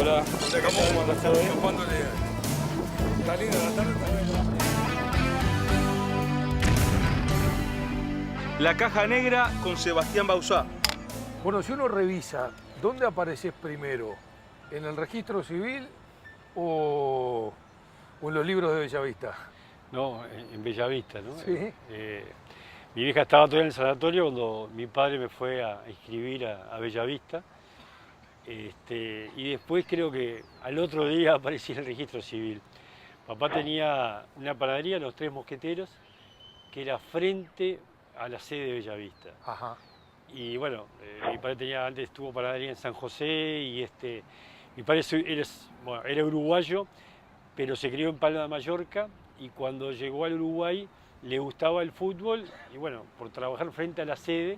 Hola. ¿Cómo andas? Escapándole. Está linda la tarde también. La caja negra con Sebastián Bauzá. Bueno, si uno revisa, ¿dónde apareces primero? ¿En el registro civil o en los libros de Bellavista? No, en Bellavista, ¿no? Sí. Mi vieja estaba todavía en el sanatorio cuando mi padre me fue a inscribir a Bellavista. Y después creo que al otro día aparecí en el registro civil. Papá tenía una panadería, Los Tres Mosqueteros, que era frente a la sede de Bellavista. Ajá. Y bueno, mi padre antes tuvo panadería en San José y mi padre era uruguayo, pero se crió en Palma de Mallorca y cuando llegó al Uruguay le gustaba el fútbol y bueno, por trabajar frente a la sede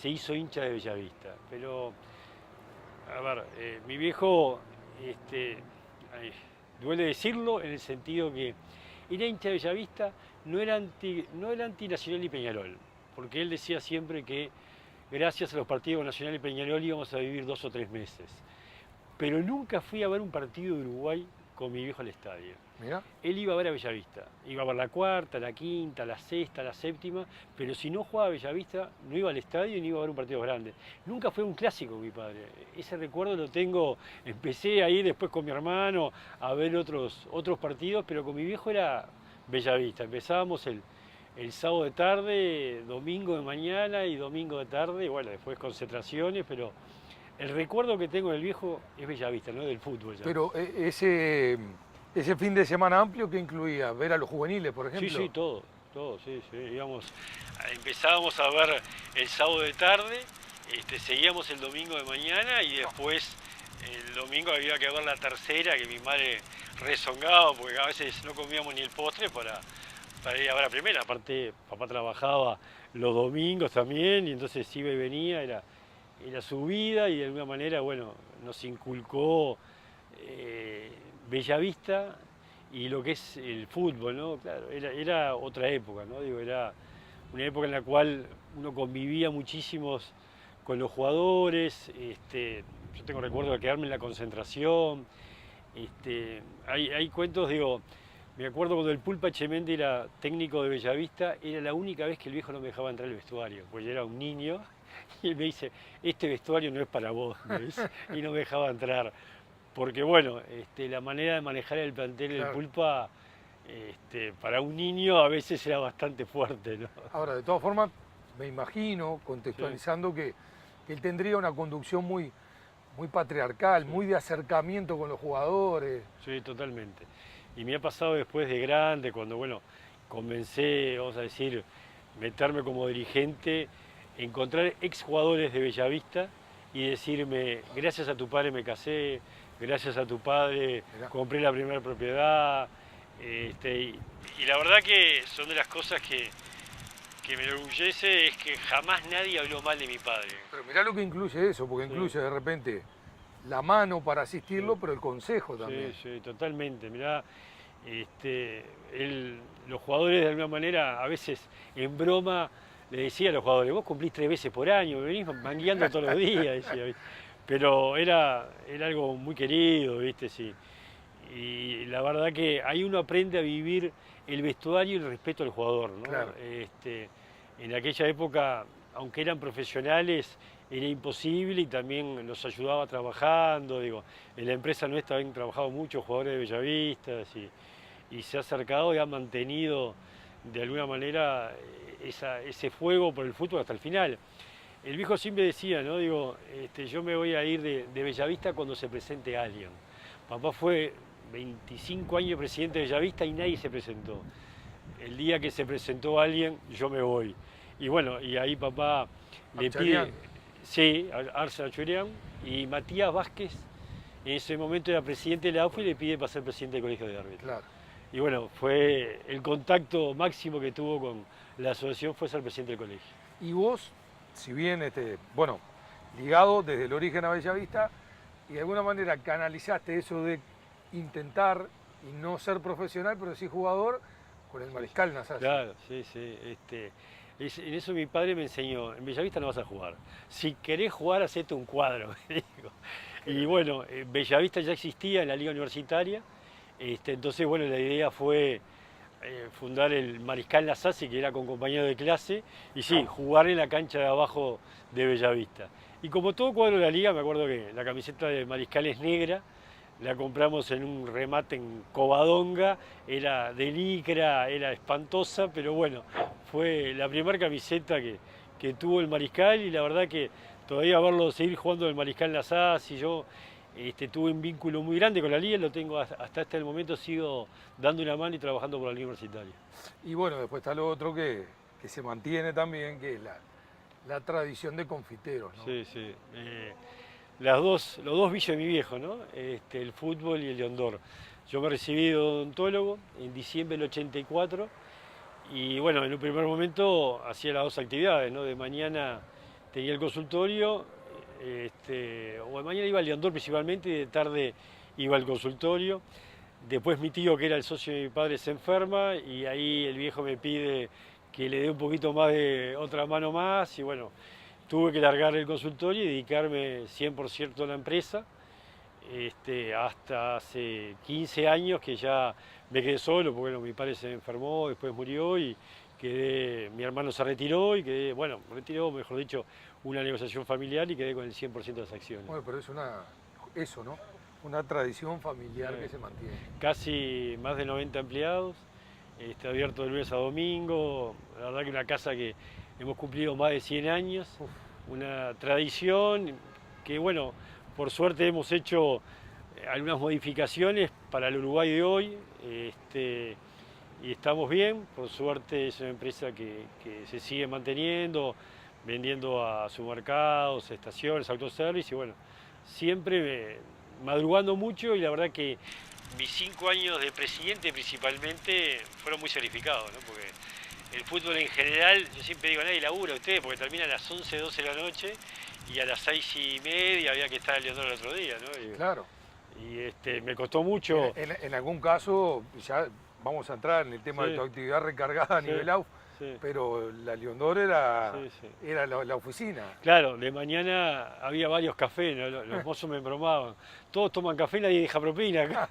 se hizo hincha de Bellavista. Pero, a ver, mi viejo, duele decirlo en el sentido que era hincha de Bellavista, no era antinacional y Peñarol, porque él decía siempre que gracias a los partidos Nacional y Peñarol íbamos a vivir 2 o 3 meses. Pero nunca fui a ver un partido de Uruguay con mi viejo al estadio. Mira. Él iba a ver a Bellavista, iba a ver la cuarta, la quinta, la sexta, la séptima, pero si no jugaba a Bellavista, no iba al estadio ni iba a ver un partido grande. Nunca fue un clásico mi padre. Ese recuerdo lo tengo, empecé a ir después con mi hermano a ver otros partidos, pero con mi viejo era Bellavista. Empezábamos el sábado de tarde, domingo de mañana y domingo de tarde, y bueno, después concentraciones, pero el recuerdo que tengo del viejo es Bellavista, no del fútbol. Ya. Pero ese fin de semana amplio, ¿qué incluía? ¿Ver a los juveniles, por ejemplo? Sí, todo, sí. Empezábamos a ver el sábado de tarde, seguíamos el domingo de mañana y después el domingo había que ver la tercera, que mi madre rezongaba porque a veces no comíamos ni el postre para ir a ver la primera. Aparte, papá trabajaba los domingos también y entonces iba y venía, era su vida y de alguna manera, bueno, nos inculcó Bellavista y lo que es el fútbol, ¿no? Claro, era otra época, ¿no? Digo, era una época en la cual uno convivía muchísimos con los jugadores, yo tengo recuerdo de quedarme en la concentración, hay cuentos, digo, me acuerdo cuando el Pulpa Echemendi era técnico de Bellavista, era la única vez que el viejo no me dejaba entrar al vestuario, pues yo era un niño, y él me dice, este vestuario no es para vos, me dice, y no me dejaba entrar. Porque bueno, la manera de manejar el plantel del Pulpa, para un niño a veces era bastante fuerte, ¿no? Ahora, de todas formas, me imagino, contextualizando, que él tendría una conducción muy patriarcal, muy de acercamiento con los jugadores. Sí, totalmente. Y me ha pasado después de grande, cuando, bueno, comencé, vamos a decir, meterme como dirigente, encontrar exjugadores de Bellavista y decirme, gracias a tu padre me casé, gracias a tu padre compré la primera propiedad. Y la verdad que son de las cosas que me enorgullece, es que jamás nadie habló mal de mi padre. Pero mirá lo que incluye eso, porque incluye de repente la mano para asistirlo, pero el consejo también. Sí, totalmente. Mirá, los jugadores de alguna manera, a veces en broma, le decía a los jugadores, vos cumplís 3 veces por año, me venís mangueando todos los días, decía, ¿viste? Pero era algo muy querido, ¿viste? Sí. Y la verdad que ahí uno aprende a vivir el vestuario y el respeto al jugador, ¿no? Claro. En aquella época, aunque eran profesionales, era imposible y también los ayudaba trabajando, digo, en la empresa nuestra han trabajado muchos jugadores de Bellavista y se ha acercado y ha mantenido de alguna manera ese fuego por el fútbol hasta el final. El viejo siempre decía, ¿no? Digo, yo me voy a ir de Bellavista cuando se presente alguien. Papá fue 25 años presidente de Bellavista y nadie se presentó. El día que se presentó alguien, yo me voy. Y bueno, y ahí papá le pide... Sí, Arce Achurian y Matías Vázquez, en ese momento era presidente de la AUF y le pide para ser presidente del Colegio de Árbitros. Claro. Y bueno, fue el contacto máximo que tuvo con la asociación fue ser presidente del colegio. Y vos, si bien, bueno, ligado desde el origen a Bellavista, y de alguna manera canalizaste eso de intentar y no ser profesional, pero sí jugador, con el Mariscal Nasaz. Claro, sí. En eso mi padre me enseñó, en Bellavista no vas a jugar. Si querés jugar, hacete un cuadro, me dijo. Y bueno, Bellavista ya existía en la liga universitaria, entonces bueno, la idea fue fundar el Mariscal Lasasi, que era con compañeros de clase, y sí, jugar en la cancha de abajo de Bellavista. Y como todo cuadro de la liga, me acuerdo que la camiseta de Mariscal es negra, la compramos en un remate en Covadonga, era de licra, era espantosa, pero bueno, fue la primera camiseta que tuvo el Mariscal, y la verdad que todavía verlo seguir jugando el Mariscal Lasasi, yo tuve un vínculo muy grande con la liga, lo tengo hasta este momento, sigo dando una mano y trabajando por la liga universitaria. Y bueno, después está lo otro que se mantiene también, que es la tradición de confiteros, ¿no? Sí, sí. Los dos vicios de mi viejo, ¿no? El fútbol y el Leondor. Yo me recibí de odontólogo en diciembre del 84 y bueno, en un primer momento hacía las dos actividades, ¿no? De mañana tenía el consultorio, o de mañana iba al Leondor principalmente y de tarde iba al consultorio. Después mi tío, que era el socio de mi padre, se enferma y ahí el viejo me pide que le dé un poquito más de otra mano más y bueno, tuve que largar el consultorio y dedicarme 100% a la empresa, hasta hace 15 años que ya me quedé solo, porque bueno, mi padre se enfermó, después murió y mi hermano se retiró y quedé, bueno, retiró, mejor dicho, una negociación familiar y quedé con el 100% de las acciones. Bueno, pero es eso, ¿no? Una tradición familiar que se mantiene. Casi más de 90 empleados, abierto de lunes a domingo, la verdad que una casa que hemos cumplido más de 100 años, una tradición que, bueno, por suerte hemos hecho algunas modificaciones para el Uruguay de hoy, y estamos bien, por suerte es una empresa que se sigue manteniendo, vendiendo a supermercados, estaciones, autoservice, y bueno, siempre madrugando mucho, y la verdad que mis 5 años de presidente principalmente fueron muy sacrificados, ¿no? Porque el fútbol en general, yo siempre digo, nadie labura ustedes, porque termina a las 11, 12 de la noche y a las 6:30 había que estar al Leondor el otro día, ¿no? Claro. Y me costó mucho. En algún caso, ya vamos a entrar en el tema de tu actividad recargada a nivel AUF, pero la Leondor era la oficina. Claro, de mañana había varios cafés, ¿no? Los mozos me bromaban. Todos toman café, nadie deja propina acá.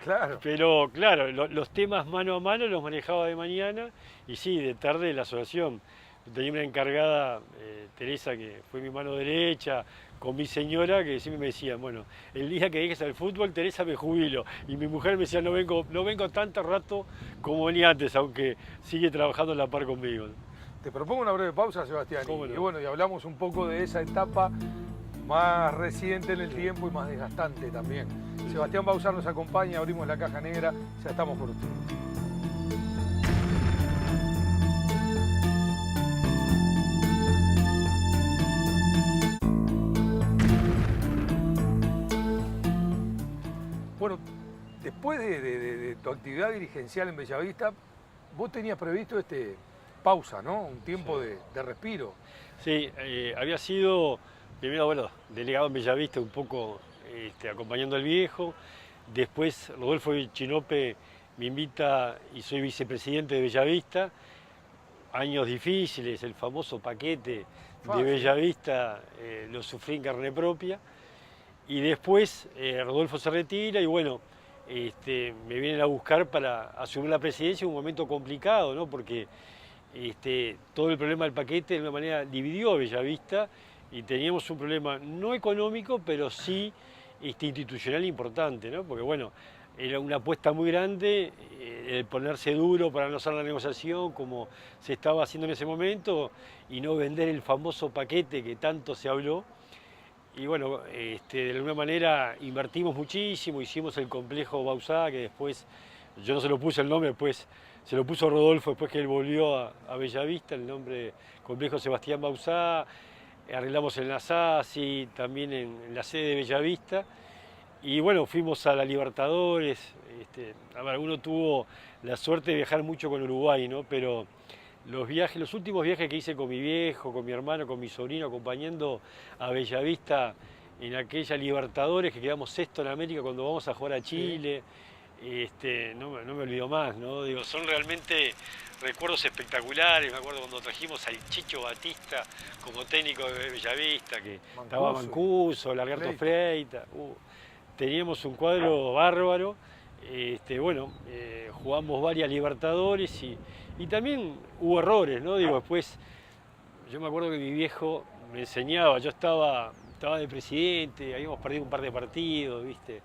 Claro. Pero claro, los temas mano a mano los manejaba de mañana y sí, de tarde la asociación. Tenía una encargada, Teresa, que fue mi mano derecha, con mi señora, que siempre me decían, bueno, el día que dejes el fútbol, Teresa, me jubilo. Y mi mujer me decía, no vengo tanto rato como venía antes, aunque sigue trabajando a la par conmigo. Te propongo una breve pausa, Sebastián. ¿Cómo no? Y bueno, y hablamos un poco de esa etapa más reciente en el tiempo y más desgastante también. Sebastián Bauzá nos acompaña, abrimos la caja negra, ya estamos por ustedes. Bueno, después de tu actividad dirigencial en Bellavista, vos tenías previsto pausa, ¿no? Un tiempo de respiro. Sí, había sido, primero, bueno, delegado en Bellavista un poco acompañando al viejo. Después Rodolfo Chinope me invita y soy vicepresidente de Bellavista. Años difíciles, el famoso paquete de Bellavista lo sufrí en carne propia. Y después Rodolfo se retira y bueno, me vienen a buscar para asumir la presidencia en un momento complicado, ¿no? Porque todo el problema del paquete de alguna manera dividió a Bellavista y teníamos un problema no económico, pero sí institucional importante, ¿no? Porque bueno, era una apuesta muy grande el ponerse duro para no hacer la negociación como se estaba haciendo en ese momento y no vender el famoso paquete que tanto se habló. Y bueno, de alguna manera invertimos muchísimo, hicimos el complejo Bauzá, que después, yo no se lo puse el nombre, después se lo puso Rodolfo, después que él volvió a Bellavista, el nombre complejo Sebastián Bauzá, arreglamos el Lasasi, también en la sede de Bellavista, y bueno, fuimos a la Libertadores, a ver, uno tuvo la suerte de viajar mucho con Uruguay, ¿no? Pero los últimos viajes que hice con mi viejo, con mi hermano, con mi sobrino, acompañando a Bellavista en aquella Libertadores, que quedamos sexto en América cuando vamos a jugar a Chile, no me olvido más, ¿no? Digo, son realmente recuerdos espectaculares. Me acuerdo cuando trajimos al Chicho Batista como técnico de Bellavista, que estaba Mancuso, Lagarto Freita. Teníamos un cuadro bárbaro. Jugamos varias Libertadores y también hubo errores, ¿no? Digo, después, yo me acuerdo que mi viejo me enseñaba, yo estaba de presidente, habíamos perdido un par de partidos, ¿viste?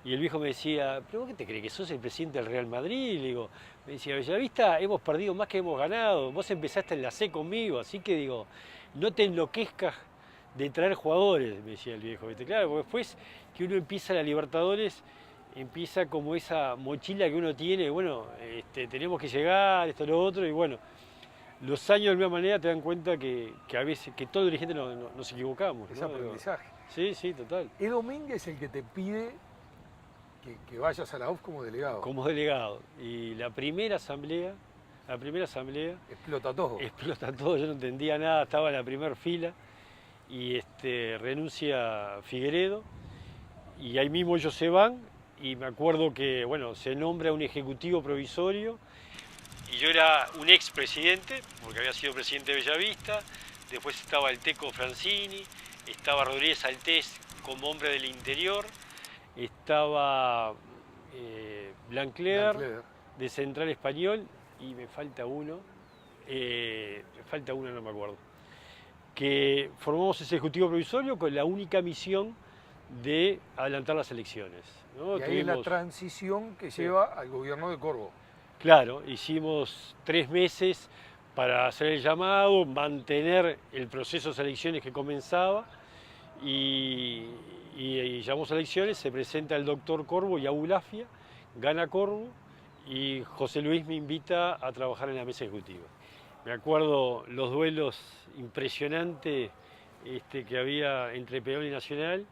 Y el viejo me decía, ¿pero vos qué te crees, que sos el presidente del Real Madrid? Le digo, me decía, Bellavista, hemos perdido más que hemos ganado, vos empezaste en la C conmigo, así que digo, no te enloquezcas de traer jugadores, me decía el viejo, ¿viste? Claro, porque después que uno empieza la Libertadores, empieza como esa mochila que uno tiene, bueno, tenemos que llegar, esto, lo otro, y bueno, los años de alguna manera te dan cuenta que a veces, que todo dirigente nos equivocamos. Es ¿no? aprendizaje. Sí, sí, total. Es Domínguez el que te pide que vayas a la UF como delegado. Como delegado. Y la primera asamblea explota todo. Explota todo, yo no entendía nada, estaba en la primera fila y renuncia Figueredo y ahí mismo ellos se van y me acuerdo que, bueno, se nombra un ejecutivo provisorio y yo era un expresidente, porque había sido presidente de Bellavista, después estaba el Teco Francini, estaba Rodríguez Altés como hombre del interior, estaba Blancler de Central Español y me falta uno, no me acuerdo, que formamos ese ejecutivo provisorio con la única misión de adelantar las elecciones, ¿no? Y ahí es la transición que lleva al gobierno de Corvo. Claro, hicimos 3 meses para hacer el llamado, mantener el proceso de elecciones que comenzaba y llamamos a elecciones, se presenta el doctor Corvo y Abulafia, gana Corvo y José Luis me invita a trabajar en la mesa ejecutiva. Me acuerdo los duelos impresionantes que había entre Peñarol y Nacional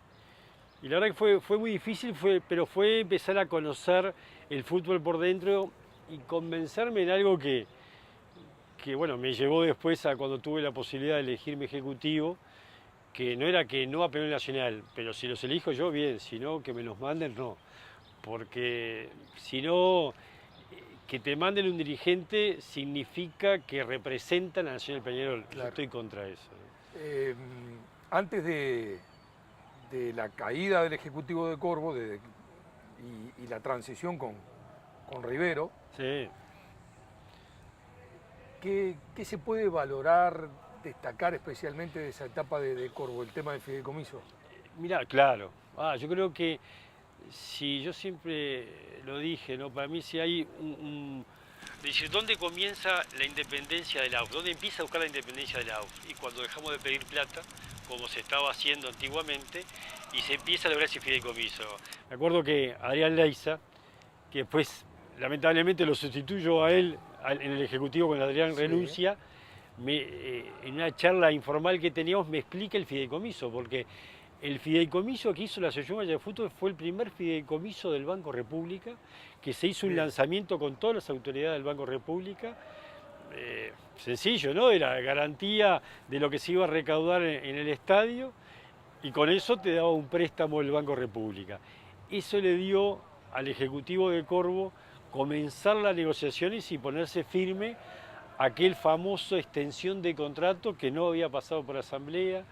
y la verdad que fue muy difícil, pero fue empezar a conocer el fútbol por dentro y convencerme en algo que bueno, me llevó después a cuando tuve la posibilidad de elegirme ejecutivo, que no era que no a Peñarol Nacional, pero si los elijo yo, bien, si no, que me los manden, no. Porque si no, que te manden un dirigente significa que representan a Nacional Peñarol. Claro. Yo estoy contra eso. Antes de la caída del Ejecutivo de Corvo y la transición con Rivero, sí. ¿Qué se puede valorar, destacar especialmente de esa etapa de Corvo, el tema del fideicomiso? Mirá, claro. Yo creo que si yo siempre lo dije, ¿no? Para mí si hay decir, ¿dónde comienza la independencia de la AUF? ¿Dónde empieza a buscar la independencia de la AUF? Y cuando dejamos de pedir plata, como se estaba haciendo antiguamente, y se empieza a lograr ese fideicomiso. Me acuerdo que Adrián Leiza, que después lamentablemente lo sustituyo a él en el Ejecutivo cuando Adrián renuncia, en una charla informal que teníamos me explica el fideicomiso, porque el fideicomiso que hizo la Asociación Uruguaya de Fútbol fue el primer fideicomiso del Banco República, que se hizo un lanzamiento con todas las autoridades del Banco República. Sencillo, ¿no? Era garantía de lo que se iba a recaudar en el estadio y con eso te daba un préstamo del Banco República. Eso le dio al Ejecutivo de Corvo comenzar las negociaciones y ponerse firme aquel famoso extensión de contrato que no había pasado por asamblea,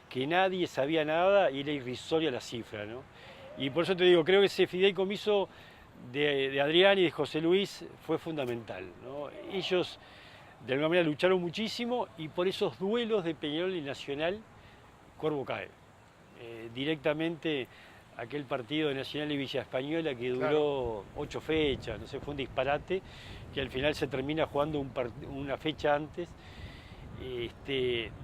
que nadie sabía nada y era irrisoria la cifra, ¿no? Y por eso te digo, creo que ese fideicomiso de Adrián y de José Luis fue fundamental, ¿no? Ellos de alguna manera lucharon muchísimo y por esos duelos de Peñarol y Nacional, Corvo cae. Directamente aquel partido de Nacional y Villa Española que duró 8 fechas, no sé, fue un disparate, que al final se termina jugando una fecha antes,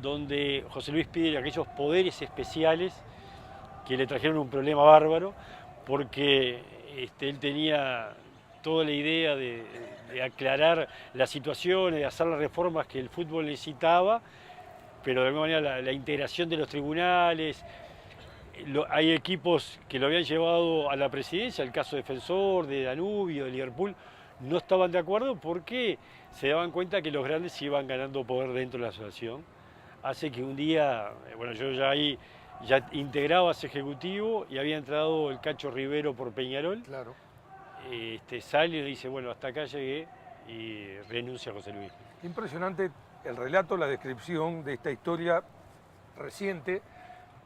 donde José Luis pide aquellos poderes especiales que le trajeron un problema bárbaro, porque él tenía toda la idea de aclarar las situaciones, de hacer las reformas que el fútbol necesitaba, pero de alguna manera la integración de los tribunales. Hay equipos que lo habían llevado a la presidencia, el caso Defensor, de Danubio, de Liverpool, no estaban de acuerdo porque se daban cuenta que los grandes iban ganando poder dentro de la asociación. Hace que un día, bueno, yo ya integraba ese ejecutivo y había entrado el Cacho Rivero por Peñarol. Claro. sale y dice, bueno, hasta acá llegué y renuncia a José Luis. Impresionante el relato, la descripción de esta historia reciente,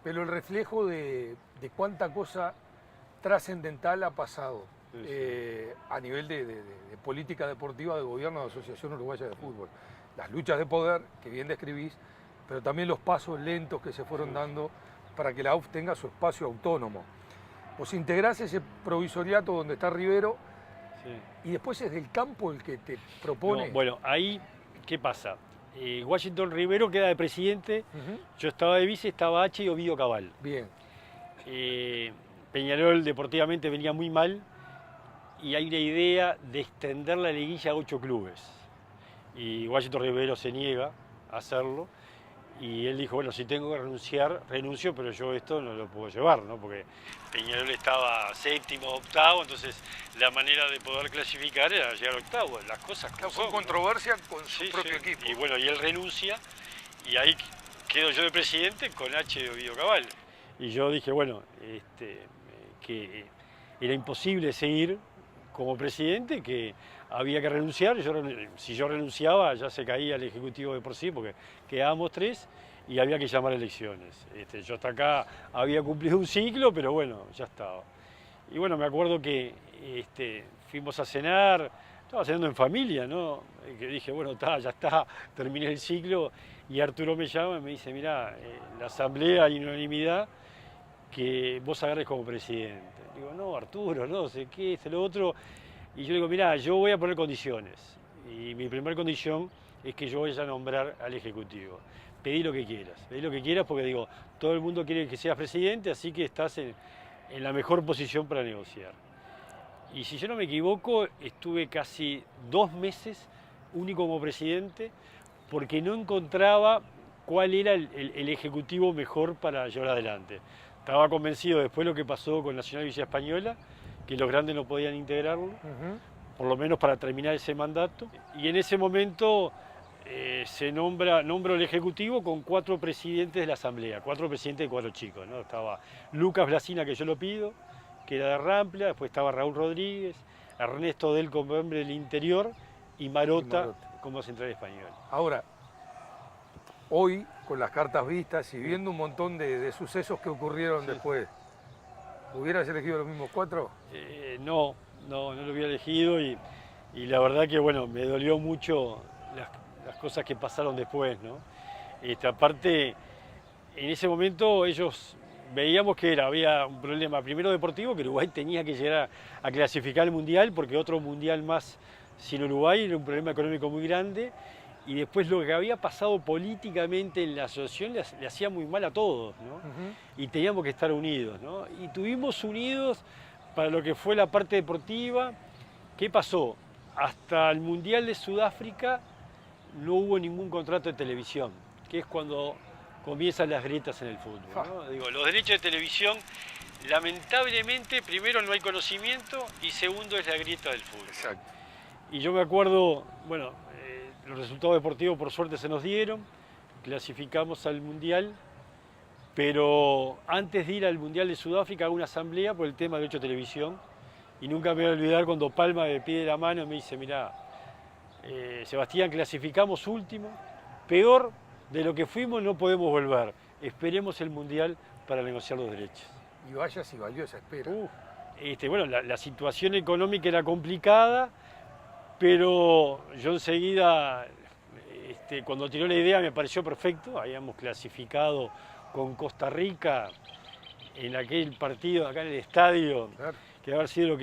pero el reflejo de cuánta cosa trascendental ha pasado a nivel de política deportiva, de gobierno de la Asociación Uruguaya de Fútbol. Las luchas de poder, que bien describís, pero también los pasos lentos que se fueron dando para que la AUF tenga su espacio autónomo. Vos integrás ese provisoriato donde está Rivero y después es del campo el que te propone. No, bueno, ahí, ¿qué pasa? Washington Rivero queda de presidente, yo estaba de vice, estaba H y Ovidio Cabal. Bien. Peñarol deportivamente venía muy mal y hay una idea de extender la liguilla a 8 clubes. Y Washington Rivero se niega a hacerlo y él dijo, bueno, si tengo que renunciar, renuncio, pero yo esto no lo puedo llevar, ¿no? Porque Peñarol estaba séptimo, octavo, entonces la manera de poder clasificar era llegar a octavo. Las cosas como Fue son, controversia con su sí, propio sí. equipo. Y bueno, y él renuncia y ahí quedo yo de presidente con H de Ovidio Cabal. Y yo dije, bueno, que era imposible seguir como presidente, que había que renunciar. Si yo renunciaba ya se caía el Ejecutivo de por sí, porque quedábamos 3 y había que llamar a elecciones. Yo hasta acá había cumplido un ciclo, pero bueno, ya estaba. Y bueno, me acuerdo que fuimos a cenar, estaba cenando en familia, ¿no? Que dije, bueno, ya está, terminé el ciclo, y Arturo me llama y me dice, mirá, en la asamblea hay unanimidad que vos agarres como presidente. Digo, no, Arturo, no sé qué, lo otro. Y yo le digo, mirá, yo voy a poner condiciones. Y mi primera condición es que yo vaya a nombrar al Ejecutivo. Pedí lo que quieras porque digo, todo el mundo quiere que seas presidente, así que estás en la mejor posición para negociar. Y si yo no me equivoco, estuve casi 2 meses único como presidente porque no encontraba cuál era el Ejecutivo mejor para llevar adelante. Estaba convencido después de lo que pasó con Nacional Villa Española, que los grandes no podían integrarlo, por lo menos para terminar ese mandato. Y en ese momento nombro el Ejecutivo con 4 presidentes de la Asamblea, 4 presidentes de 4 chicos, ¿no? Estaba Lucas Blasina, que yo lo pido, que era de Rampla, después estaba Raúl Rodríguez, Ernesto Del como hombre del Interior y Marota como central español. Ahora, hoy, con las cartas vistas y viendo un montón de sucesos que ocurrieron después, ¿hubieras elegido los mismos 4? No lo hubiera elegido y la verdad que bueno, me dolió mucho las cosas que pasaron después, ¿no? Aparte, en ese momento veíamos que había un problema primero deportivo, que Uruguay tenía que llegar a clasificar al Mundial, porque otro Mundial más sin Uruguay era un problema económico muy grande. Y después lo que había pasado políticamente en la asociación le hacía muy mal a todos, ¿no? Y teníamos que estar unidos, ¿no? Y estuvimos unidos para lo que fue la parte deportiva. ¿Qué pasó? Hasta el Mundial de Sudáfrica no hubo ningún contrato de televisión, que es cuando comienzan las grietas en el fútbol, ¿no? Digo, los derechos de televisión, lamentablemente, primero no hay conocimiento y segundo es la grieta del fútbol. Exacto. Y yo me acuerdo, bueno, los resultados deportivos por suerte se nos dieron, clasificamos al Mundial, pero antes de ir al Mundial de Sudáfrica hago una asamblea por el tema de derecho de televisión y nunca me voy a olvidar cuando Palma me pide la mano y me dice, mirá, Sebastián, clasificamos último, peor de lo que fuimos no podemos volver, esperemos el Mundial para negociar los derechos. Y vaya si valió esa espera. Bueno, la situación económica era complicada, pero yo enseguida, cuando tiró la idea me pareció perfecto. Habíamos clasificado con Costa Rica en aquel partido acá en el estadio, claro, que haber sido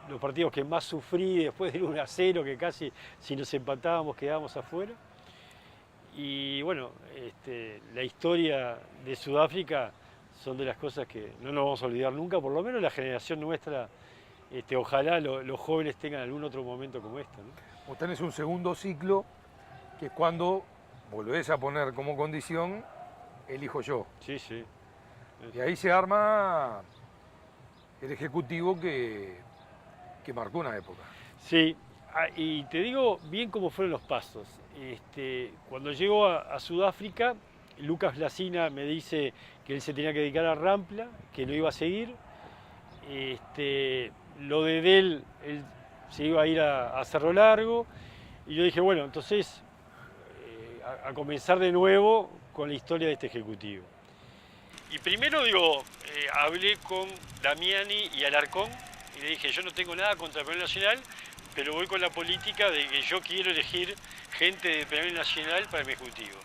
los partidos que más sufrí después del 1-0, que casi si nos empatábamos quedábamos afuera. Y bueno, la historia de Sudáfrica son de las cosas que no nos vamos a olvidar nunca, por lo menos la generación nuestra. Ojalá los jóvenes tengan algún otro momento como este, ¿no? Vos tenés un segundo ciclo, que es cuando volvés a poner como condición, elijo yo. Sí, sí. Y ahí se arma el Ejecutivo que marcó una época. Sí, y te digo bien cómo fueron los pasos. Cuando llego a Sudáfrica, Lucas Blasina me dice que él se tenía que dedicar a Rampla, que no iba a seguir. lo de Del, él se iba a ir a Cerro Largo, y yo dije, bueno, entonces a comenzar de nuevo con la historia de este ejecutivo. Y primero, hablé con Damiani y Alarcón, y le dije, yo no tengo nada contra el Peñarol Nacional, pero voy con la política de que yo quiero elegir gente de Peñarol Nacional para mi ejecutivo.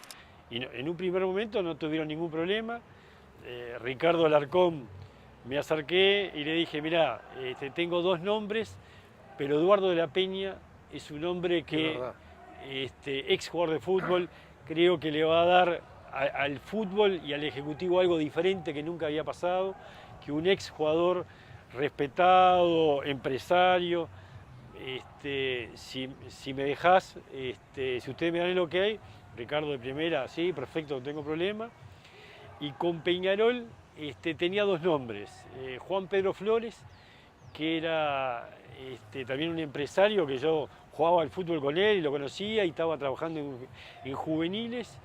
Y en un primer momento no tuvieron ningún problema. Ricardo Alarcón, me acerqué y le dije, mirá, tengo dos nombres, pero Eduardo de la Peña es un hombre que, ex jugador de fútbol, creo que le va a dar al fútbol y al ejecutivo algo diferente que nunca había pasado, que un ex jugador respetado, empresario. Si me dejás, si ustedes me dan el ok, Ricardo de primera, sí, perfecto, no tengo problema. Y con Peñarol tenía dos nombres, Juan Pedro Flores, que era también un empresario que yo jugaba al fútbol con él y lo conocía y estaba trabajando en juveniles,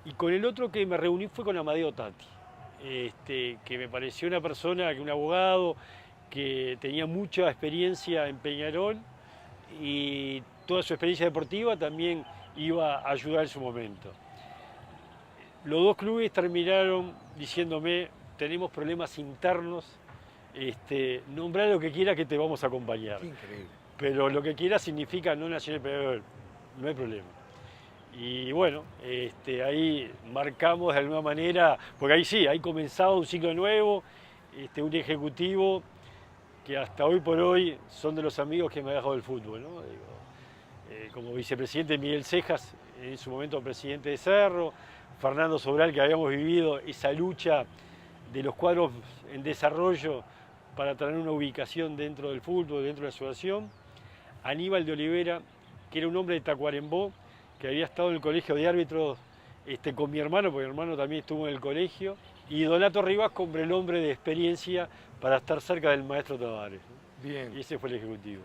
y con el otro que me reuní fue con Amadeo Tati, que me pareció una persona, un abogado, que tenía mucha experiencia en Peñarol y toda su experiencia deportiva también iba a ayudar en su momento. Los dos clubes terminaron diciéndome, tenemos problemas internos, nombrá lo que quieras que te vamos a acompañar. Increíble. Pero lo que quieras significa no Nacional Peñarol, no hay problema. Y bueno, ahí marcamos de alguna manera, porque ahí sí, ahí comenzaba un ciclo nuevo, un ejecutivo que hasta hoy por hoy son de los amigos que me ha dejado el fútbol, ¿no? Como vicepresidente Miguel Cejas, en su momento presidente de Cerro, Fernando Sobral, que habíamos vivido esa lucha de los cuadros en desarrollo para tener una ubicación dentro del fútbol, dentro de la asociación, Aníbal de Olivera, que era un hombre de Tacuarembó, que había estado en el colegio de árbitros con mi hermano, porque mi hermano también estuvo en el colegio, y Donato Rivas, como el hombre de experiencia para estar cerca del maestro Tavares. Bien. Y ese fue el ejecutivo.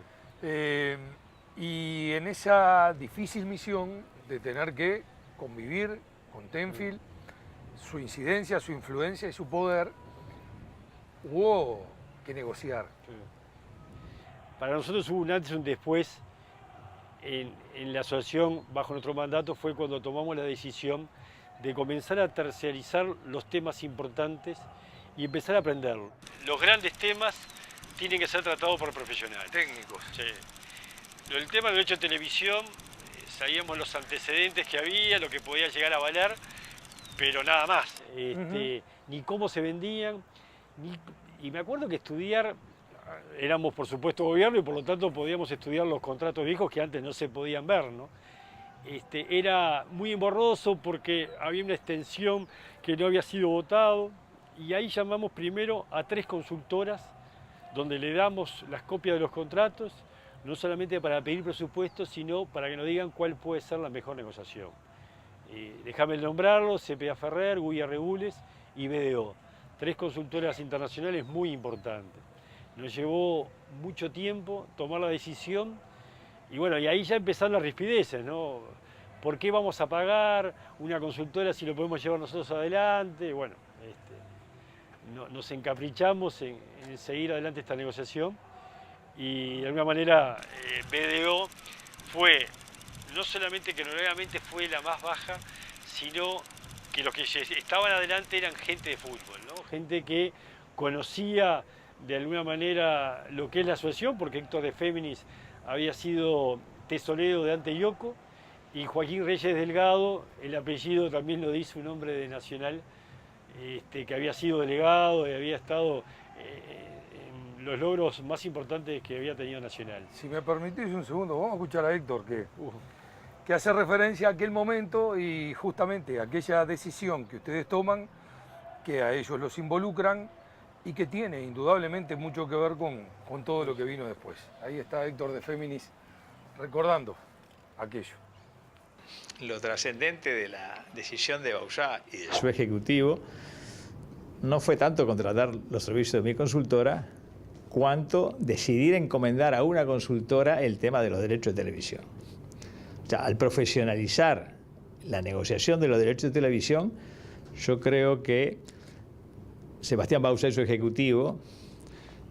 Y en esa difícil misión de tener que convivir con Tenfield, su incidencia, su influencia y su poder, hubo que negociar. Para nosotros hubo un antes y un después en la asociación, bajo nuestro mandato, fue cuando tomamos la decisión de comenzar a terciarizar los temas importantes y empezar a aprenderlos. Los grandes temas tienen que ser tratados por profesionales. Técnicos. Sí. El tema del derecho de televisión, sabíamos los antecedentes que había, lo que podía llegar a valer, pero nada más. Ni cómo se vendían, y me acuerdo que estudiar, éramos por supuesto gobierno y por lo tanto podíamos estudiar los contratos viejos que antes no se podían ver, ¿no? Era muy emborroso porque había una extensión que no había sido votado, y ahí llamamos primero a 3 consultoras donde le damos las copias de los contratos, no solamente para pedir presupuestos, sino para que nos digan cuál puede ser la mejor negociación. Déjame nombrarlos: CPA Ferrer, Guía Regules y BDO. 3 consultoras internacionales muy importantes. Nos llevó mucho tiempo tomar la decisión, y bueno, y ahí ya empezaron las rispideces, ¿no? ¿Por qué vamos a pagar una consultora si lo podemos llevar nosotros adelante? Bueno, nos encaprichamos en seguir adelante esta negociación, y de alguna manera BDO fue, no solamente que nuevamente fue la más baja, sino que los que estaban adelante eran gente de fútbol, ¿no? Gente que conocía de alguna manera lo que es la asociación, porque Héctor de Féminis había sido tesorero de Ante Yoko, y Joaquín Reyes Delgado, el apellido también lo dice un hombre de Nacional, que había sido delegado y había estado en los logros más importantes que había tenido Nacional. Si me permitís un segundo, vamos a escuchar a Héctor, que hace referencia a aquel momento y justamente a aquella decisión que ustedes toman, que a ellos los involucran y que tiene indudablemente mucho que ver con todo lo que vino después. Ahí está Héctor de Féminis recordando aquello. Lo trascendente de la decisión de Bauzá y de su ejecutivo no fue tanto contratar los servicios de mi consultora, cuanto decidir encomendar a una consultora el tema de los derechos de televisión. O sea, al profesionalizar la negociación de los derechos de televisión, yo creo que Sebastián Bauzá y su ejecutivo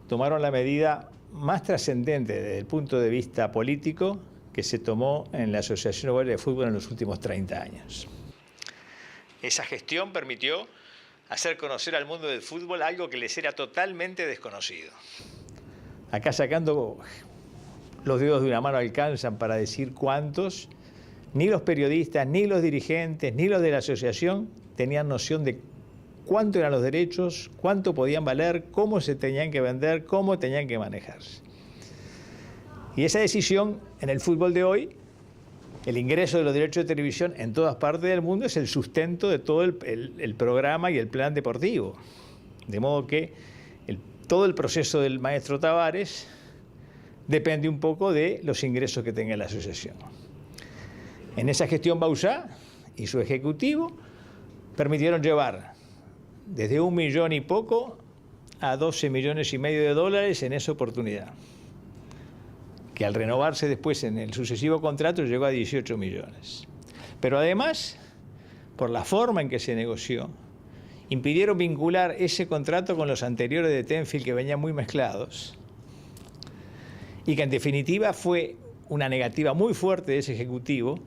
tomaron la medida más trascendente desde el punto de vista político que se tomó en la Asociación Uruguaya de Fútbol en los últimos 30 años. Esa gestión permitió hacer conocer al mundo del fútbol algo que les era totalmente desconocido. Acá sacando los dedos de una mano alcanzan para decir cuántos, ni los periodistas, ni los dirigentes, ni los de la asociación tenían noción de cuánto eran los derechos, cuánto podían valer, cómo se tenían que vender, cómo tenían que manejarse. Y esa decisión en el fútbol de hoy, el ingreso de los derechos de televisión en todas partes del mundo es el sustento de todo el programa y el plan deportivo. De modo que todo el proceso del maestro Tavares depende un poco de los ingresos que tenga la asociación. En esa gestión Bauzá y su ejecutivo permitieron llevar desde 1 millón y poco a 12,5 millones de dólares en esa oportunidad, que al renovarse después en el sucesivo contrato llegó a 18 millones. Pero además, por la forma en que se negoció, impidieron vincular ese contrato con los anteriores de Tenfield que venían muy mezclados y que en definitiva fue una negativa muy fuerte de ese ejecutivo,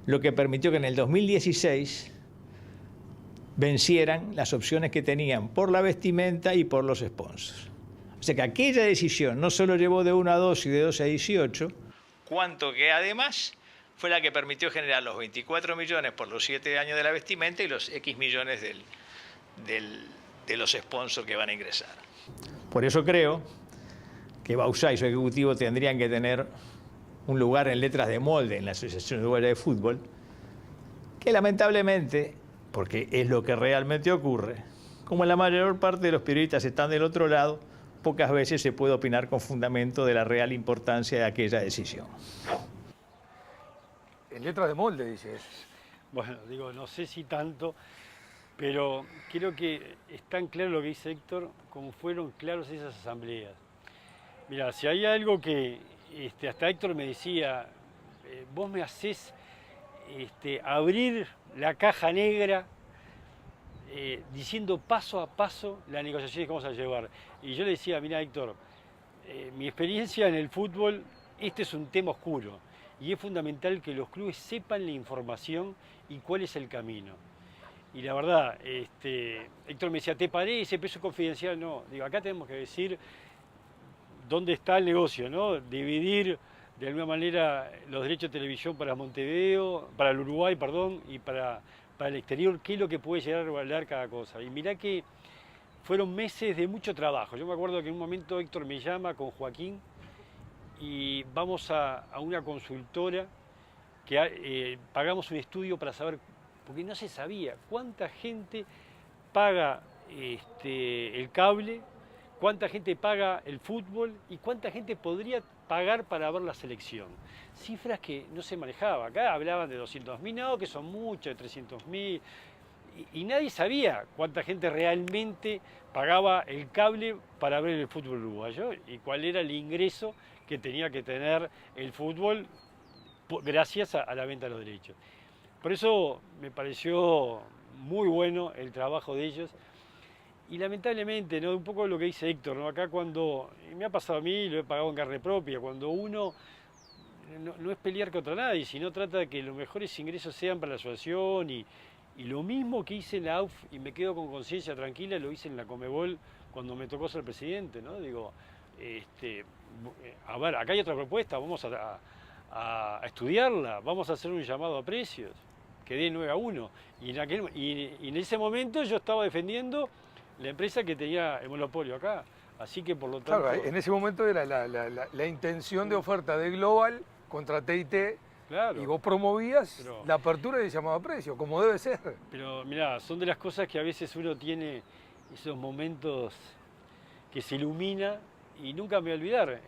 lo que permitió que en el 2016 vencieran las opciones que tenían por la vestimenta y por los sponsors. O sea que aquella decisión no solo llevó de 1 a 2 y de 2 a 18, cuanto que además fue la que permitió generar los 24 millones por los 7 años de la vestimenta y los X millones de los sponsors que van a ingresar. Por eso creo que Bauzá y su ejecutivo tendrían que tener un lugar en letras de molde en la Asociación Uruguaya de Fútbol, que lamentablemente, porque es lo que realmente ocurre, como la mayor parte de los periodistas están del otro lado, pocas veces se puede opinar con fundamento de la real importancia de aquella decisión. En letras de molde, dices. Bueno, digo, no sé si tanto, pero creo que es tan claro lo que dice Héctor como fueron claros esas asambleas. Mira, si hay algo que hasta Héctor me decía, vos me hacés abrir la caja negra diciendo paso a paso las negociaciones que vamos a llevar. Y yo le decía, mira Héctor, mi experiencia en el fútbol, este es un tema oscuro y es fundamental que los clubes sepan la información y cuál es el camino. Y la verdad, Héctor me decía, ¿te parece? ¿Peso confidencial? No, digo, acá tenemos que decir dónde está el negocio, ¿no? Dividir de alguna manera los derechos de televisión para Montevideo, para el Uruguay, perdón, y para el exterior, qué es lo que puede llegar a valer cada cosa. Y mirá que fueron meses de mucho trabajo. Yo me acuerdo que en un momento Héctor me llama con Joaquín y vamos a una consultora que pagamos un estudio para saber, porque no se sabía cuánta gente paga el cable, cuánta gente paga el fútbol y cuánta gente podría pagar para ver la selección. Cifras que no se manejaba. Acá hablaban de 200.000, no, que son muchos, de 300.000. Y nadie sabía cuánta gente realmente pagaba el cable para ver el fútbol uruguayo y cuál era el ingreso que tenía que tener el fútbol gracias a la venta de los derechos. Por eso me pareció muy bueno el trabajo de ellos. Y lamentablemente, ¿no? Un poco lo que dice Héctor, ¿no? Acá cuando, me ha pasado a mí, lo he pagado en carne propia, cuando uno no es pelear contra nadie, sino trata de que los mejores ingresos sean para la asociación y lo mismo que hice en la AUF y me quedo con conciencia tranquila, lo hice en la Conmebol cuando me tocó ser presidente, ¿no? Digo, a ver, acá hay otra propuesta, vamos a estudiarla, vamos a hacer un llamado a precios, que dé 9-1. Y en ese momento yo estaba defendiendo la empresa que tenía el monopolio acá. Así que por lo tanto... Claro, en ese momento era la intención de oferta de Global contra TIT, claro, y vos promovías la apertura y el llamado a precio, como debe ser. Pero mirá, son de las cosas que a veces uno tiene esos momentos que se ilumina y nunca me voy a olvidar.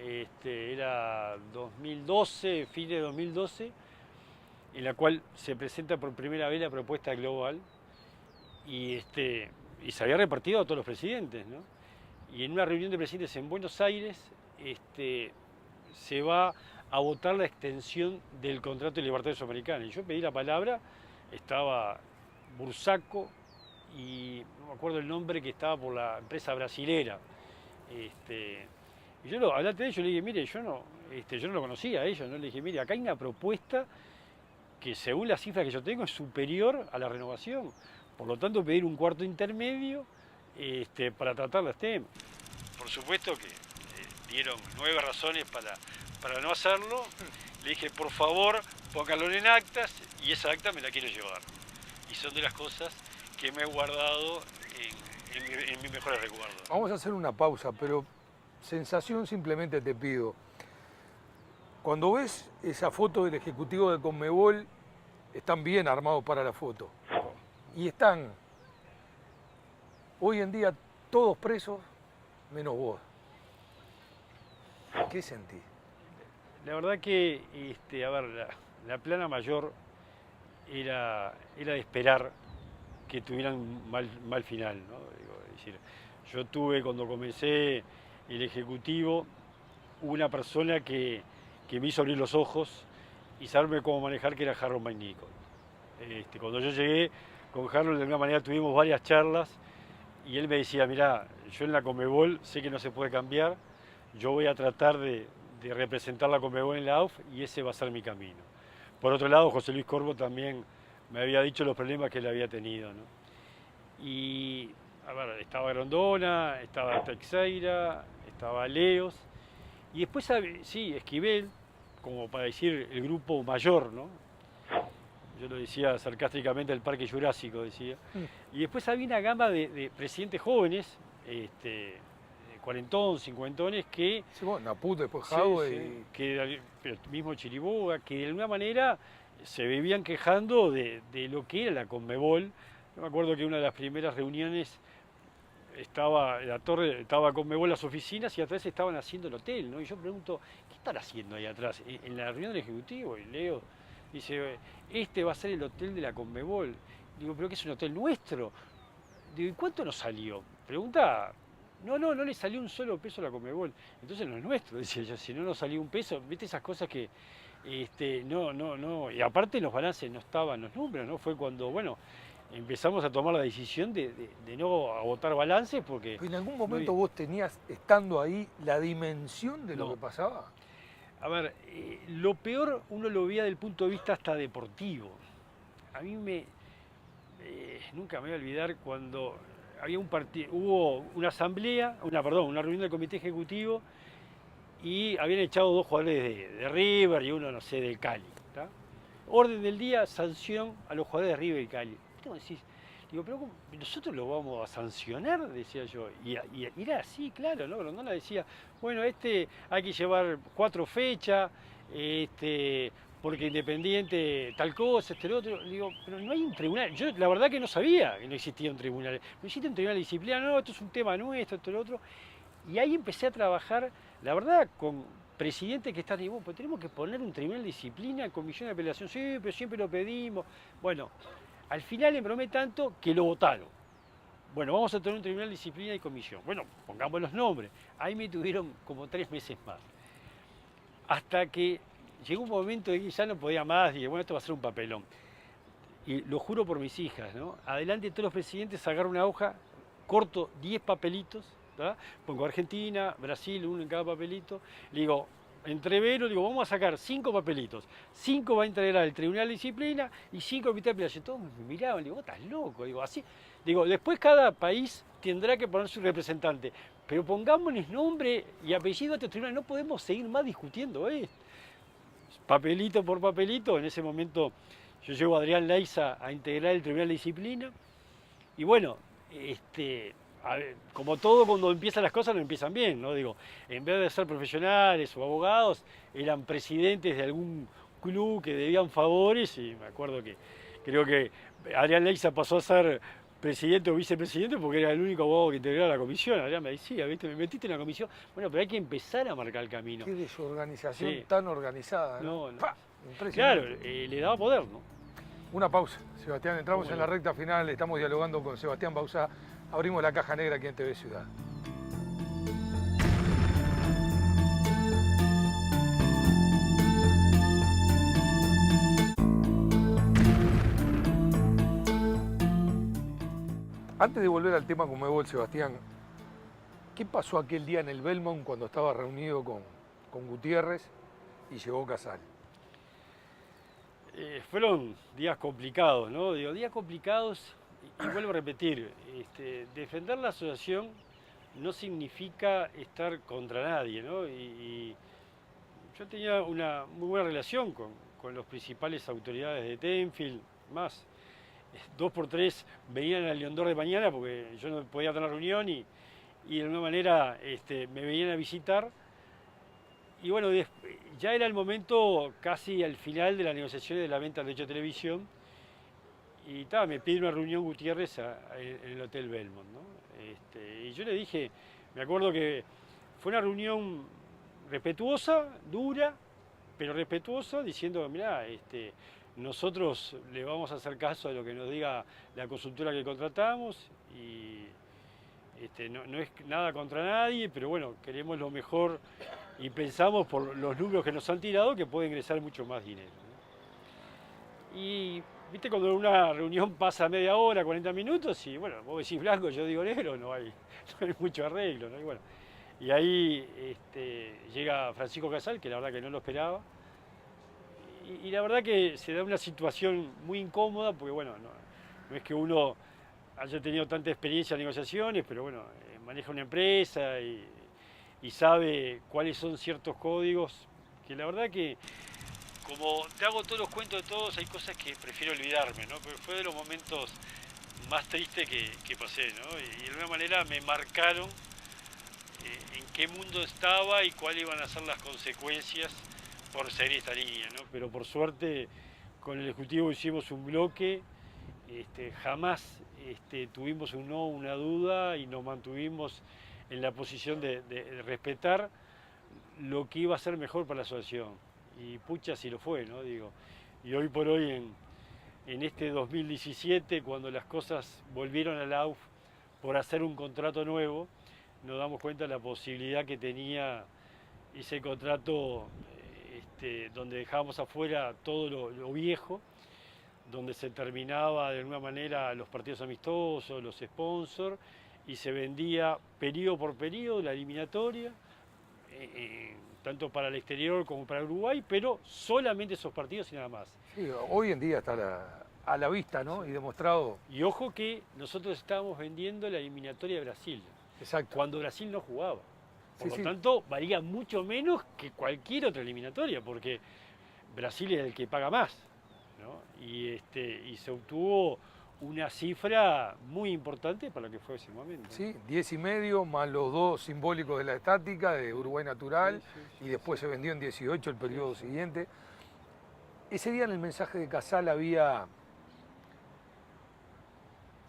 Era 2012, fin de 2012, en la cual se presenta por primera vez la propuesta Global y se había repartido a todos los presidentes, ¿no? Y en una reunión de presidentes en Buenos Aires se va a votar la extensión del contrato de Libertadores Sudamericana. Y yo pedí la palabra, estaba Bursaco y no me acuerdo el nombre que estaba por la empresa brasilera. Y yo hablé de ellos, le dije, mire, yo no lo conocía a ellos, ¿no? Le dije, mire, acá hay una propuesta que según las cifras que yo tengo es superior a la renovación. Por lo tanto, pedir un cuarto intermedio para tratar los temas. Por supuesto que dieron 9 razones para no hacerlo. Le dije, por favor, pónganlo en actas, y esa acta me la quiero llevar. Y son de las cosas que me he guardado en mis mejores recuerdos. Vamos a hacer una pausa, pero sensación simplemente te pido. Cuando ves esa foto del ejecutivo de Conmebol, están bien armados para la foto. Y están, hoy en día, todos presos, menos vos. ¿Qué sentís? La verdad que, a ver, la plana mayor era de esperar que tuvieran mal final, ¿no? Digo, es decir, yo tuve, cuando comencé el ejecutivo, una persona que me hizo abrir los ojos y saberme cómo manejar, que era Harold McNichol. Cuando yo llegué con Harold, de alguna manera tuvimos varias charlas y él me decía, mirá, yo en la Conmebol sé que no se puede cambiar, yo voy a tratar de representar la Conmebol en la AUF y ese va a ser mi camino. Por otro lado, José Luis Corvo también me había dicho los problemas que él había tenido, ¿no? Y, a ver, estaba Grondona, estaba Teixeira, estaba Leos, y después, sí, Esquivel, como para decir el grupo mayor, ¿no? Yo lo decía sarcásticamente, el Parque Jurásico, decía. Y después había una gama de presidentes jóvenes, cuarentón, cincuentones, que... Sí, bueno, Naput, después Jaude. Sí, que pero mismo Chiriboga, que de alguna manera se vivían quejando de lo que era la Conmebol. Yo me acuerdo que una de las primeras reuniones estaba en la torre, estaba Conmebol las oficinas y atrás estaban haciendo el hotel, ¿no? Y yo pregunto, ¿qué están haciendo ahí atrás? En la reunión del Ejecutivo, y Leo dice, este va a ser el hotel de la Conmebol. Digo, ¿pero qué es un hotel nuestro? Digo, ¿y cuánto nos salió? Pregunta, no le salió un solo peso a la Conmebol. Entonces no es nuestro, decía yo, si no nos salió un peso, viste esas cosas que, no. Y aparte los balances no estaban los números, ¿no? Fue cuando, bueno, empezamos a tomar la decisión de no agotar balances porque... ¿En algún momento vos tenías, estando ahí, la dimensión de lo que pasaba? A ver, lo peor uno lo veía desde el punto de vista hasta deportivo. A mí nunca me voy a olvidar cuando había hubo una una reunión del comité ejecutivo y habían echado 2 jugadores de River y uno, no sé, del Cali. ¿Tá? Orden del día, sanción a los jugadores de River y Cali. ¿Cómo decís? Digo, pero ¿cómo? ¿Nosotros lo vamos a sancionar? Decía yo. Y era así, claro, ¿no? Grondona decía, bueno, hay que llevar 4 fechas, porque Independiente tal cosa, lo otro. Digo, pero no hay un tribunal. Yo la verdad que no sabía que no existía un tribunal. No existe un tribunal de disciplina, no, esto es un tema nuestro, esto, lo otro. Y ahí empecé a trabajar, la verdad, con presidentes que están, digo, pues tenemos que poner un tribunal de disciplina, comisión de apelación, sí, pero siempre lo pedimos. Bueno, al final embromé tanto que lo votaron. Bueno, vamos a tener un tribunal de disciplina y comisión. Bueno, pongamos los nombres. Ahí me tuvieron como 3 meses más. Hasta que llegó un momento de que ya no podía más, y dije, bueno, esto va a ser un papelón. Y lo juro por mis hijas, ¿no? Adelante todos los presidentes, agarro una hoja, corto 10 papelitos, ¿verdad? Pongo Argentina, Brasil, uno en cada papelito. Le digo, entrevero, digo, vamos a sacar 5 papelitos. 5 va a integrar el Tribunal de Disciplina y 5 el Comité de Apelación. Todos me miraban, digo, vos estás loco. Digo, así. Digo, después cada país tendrá que poner su representante. Pero pongámonos nombre y apellido a este tribunal. No podemos seguir más discutiendo esto. Papelito por papelito. En ese momento yo llevo a Adrián Leiza a integrar el Tribunal de Disciplina. Y bueno, a ver, como todo, cuando empiezan las cosas no empiezan bien, ¿no? Digo, en vez de ser profesionales o abogados, eran presidentes de algún club que debían favores y me acuerdo que creo que Adrián Leiza pasó a ser presidente o vicepresidente porque era el único abogado que integraba la comisión. Adrián me decía, ¿viste? Me metiste en la comisión. Bueno, pero hay que empezar a marcar el camino. Qué desorganización tan organizada, ¿no? Claro, le daba poder, ¿no? Una pausa, Sebastián. Entramos en la recta final, estamos dialogando con Sebastián Bauzá. Abrimos la caja negra aquí en TV Ciudad. Antes de volver al tema Conmebol, Sebastián, ¿Qué pasó aquel día en el Belmont cuando estaba reunido con Gutiérrez y llegó Casal? Fueron días complicados, ¿no? Digo, días complicados y vuelvo a repetir, defender la asociación no significa estar contra nadie, ¿no? Y yo tenía una muy buena relación con las principales autoridades de Tenfield, más 2 por 3 venían al Leondor de mañana porque yo no podía tener reunión y de alguna manera me venían a visitar. Y bueno, ya era el momento casi al final de las negociaciones de la venta de derecho de televisión y me pide una reunión Gutiérrez en el Hotel Belmont, ¿no? Y yo le dije, me acuerdo que fue una reunión respetuosa, dura, pero respetuosa, diciendo, mirá, nosotros le vamos a hacer caso a lo que nos diga la consultora que contratamos y no es nada contra nadie, pero bueno, queremos lo mejor y pensamos por los números que nos han tirado que puede ingresar mucho más dinero, ¿no? Y viste cuando una reunión pasa media hora, 40 minutos y bueno, vos decís blanco, yo digo negro, no hay mucho arreglo, ¿no? Y ahí llega Francisco Casal, que la verdad que no lo esperaba. Y la verdad que se da una situación muy incómoda, porque bueno, no es que uno haya tenido tanta experiencia en negociaciones, pero bueno, maneja una empresa y sabe cuáles son ciertos códigos, que la verdad que como te hago todos los cuentos de todos, hay cosas que prefiero olvidarme, ¿no? Pero fue de los momentos más tristes que pasé, ¿no? Y de alguna manera me marcaron en qué mundo estaba y cuáles iban a ser las consecuencias por seguir esta línea, ¿no? Pero por suerte con el Ejecutivo hicimos un bloque, jamás tuvimos un no, una duda y nos mantuvimos en la posición de respetar lo que iba a ser mejor para la asociación. Y pucha si lo fue, ¿no? Digo, y hoy por hoy en este 2017, cuando las cosas volvieron a la AUF por hacer un contrato nuevo, nos damos cuenta de la posibilidad que tenía ese contrato donde dejábamos afuera todo lo viejo, donde se terminaba de alguna manera los partidos amistosos, los sponsors, y se vendía periodo por periodo la eliminatoria, tanto para el exterior como para Uruguay, pero solamente esos partidos y nada más. Sí, hoy en día está a la vista, ¿no? Y demostrado. Y ojo que nosotros estábamos vendiendo la eliminatoria de Brasil, Exacto. cuando Brasil no jugaba. Por Sí, lo sí. tanto, valía mucho menos que cualquier otra eliminatoria, porque Brasil es el que paga más, ¿no? Y se obtuvo una cifra muy importante para lo que fue ese momento. Sí, 10,5 más los 2 simbólicos de la estática de Uruguay Natural, y después se vendió en 18 el periodo siguiente. Ese día en el mensaje de Casal había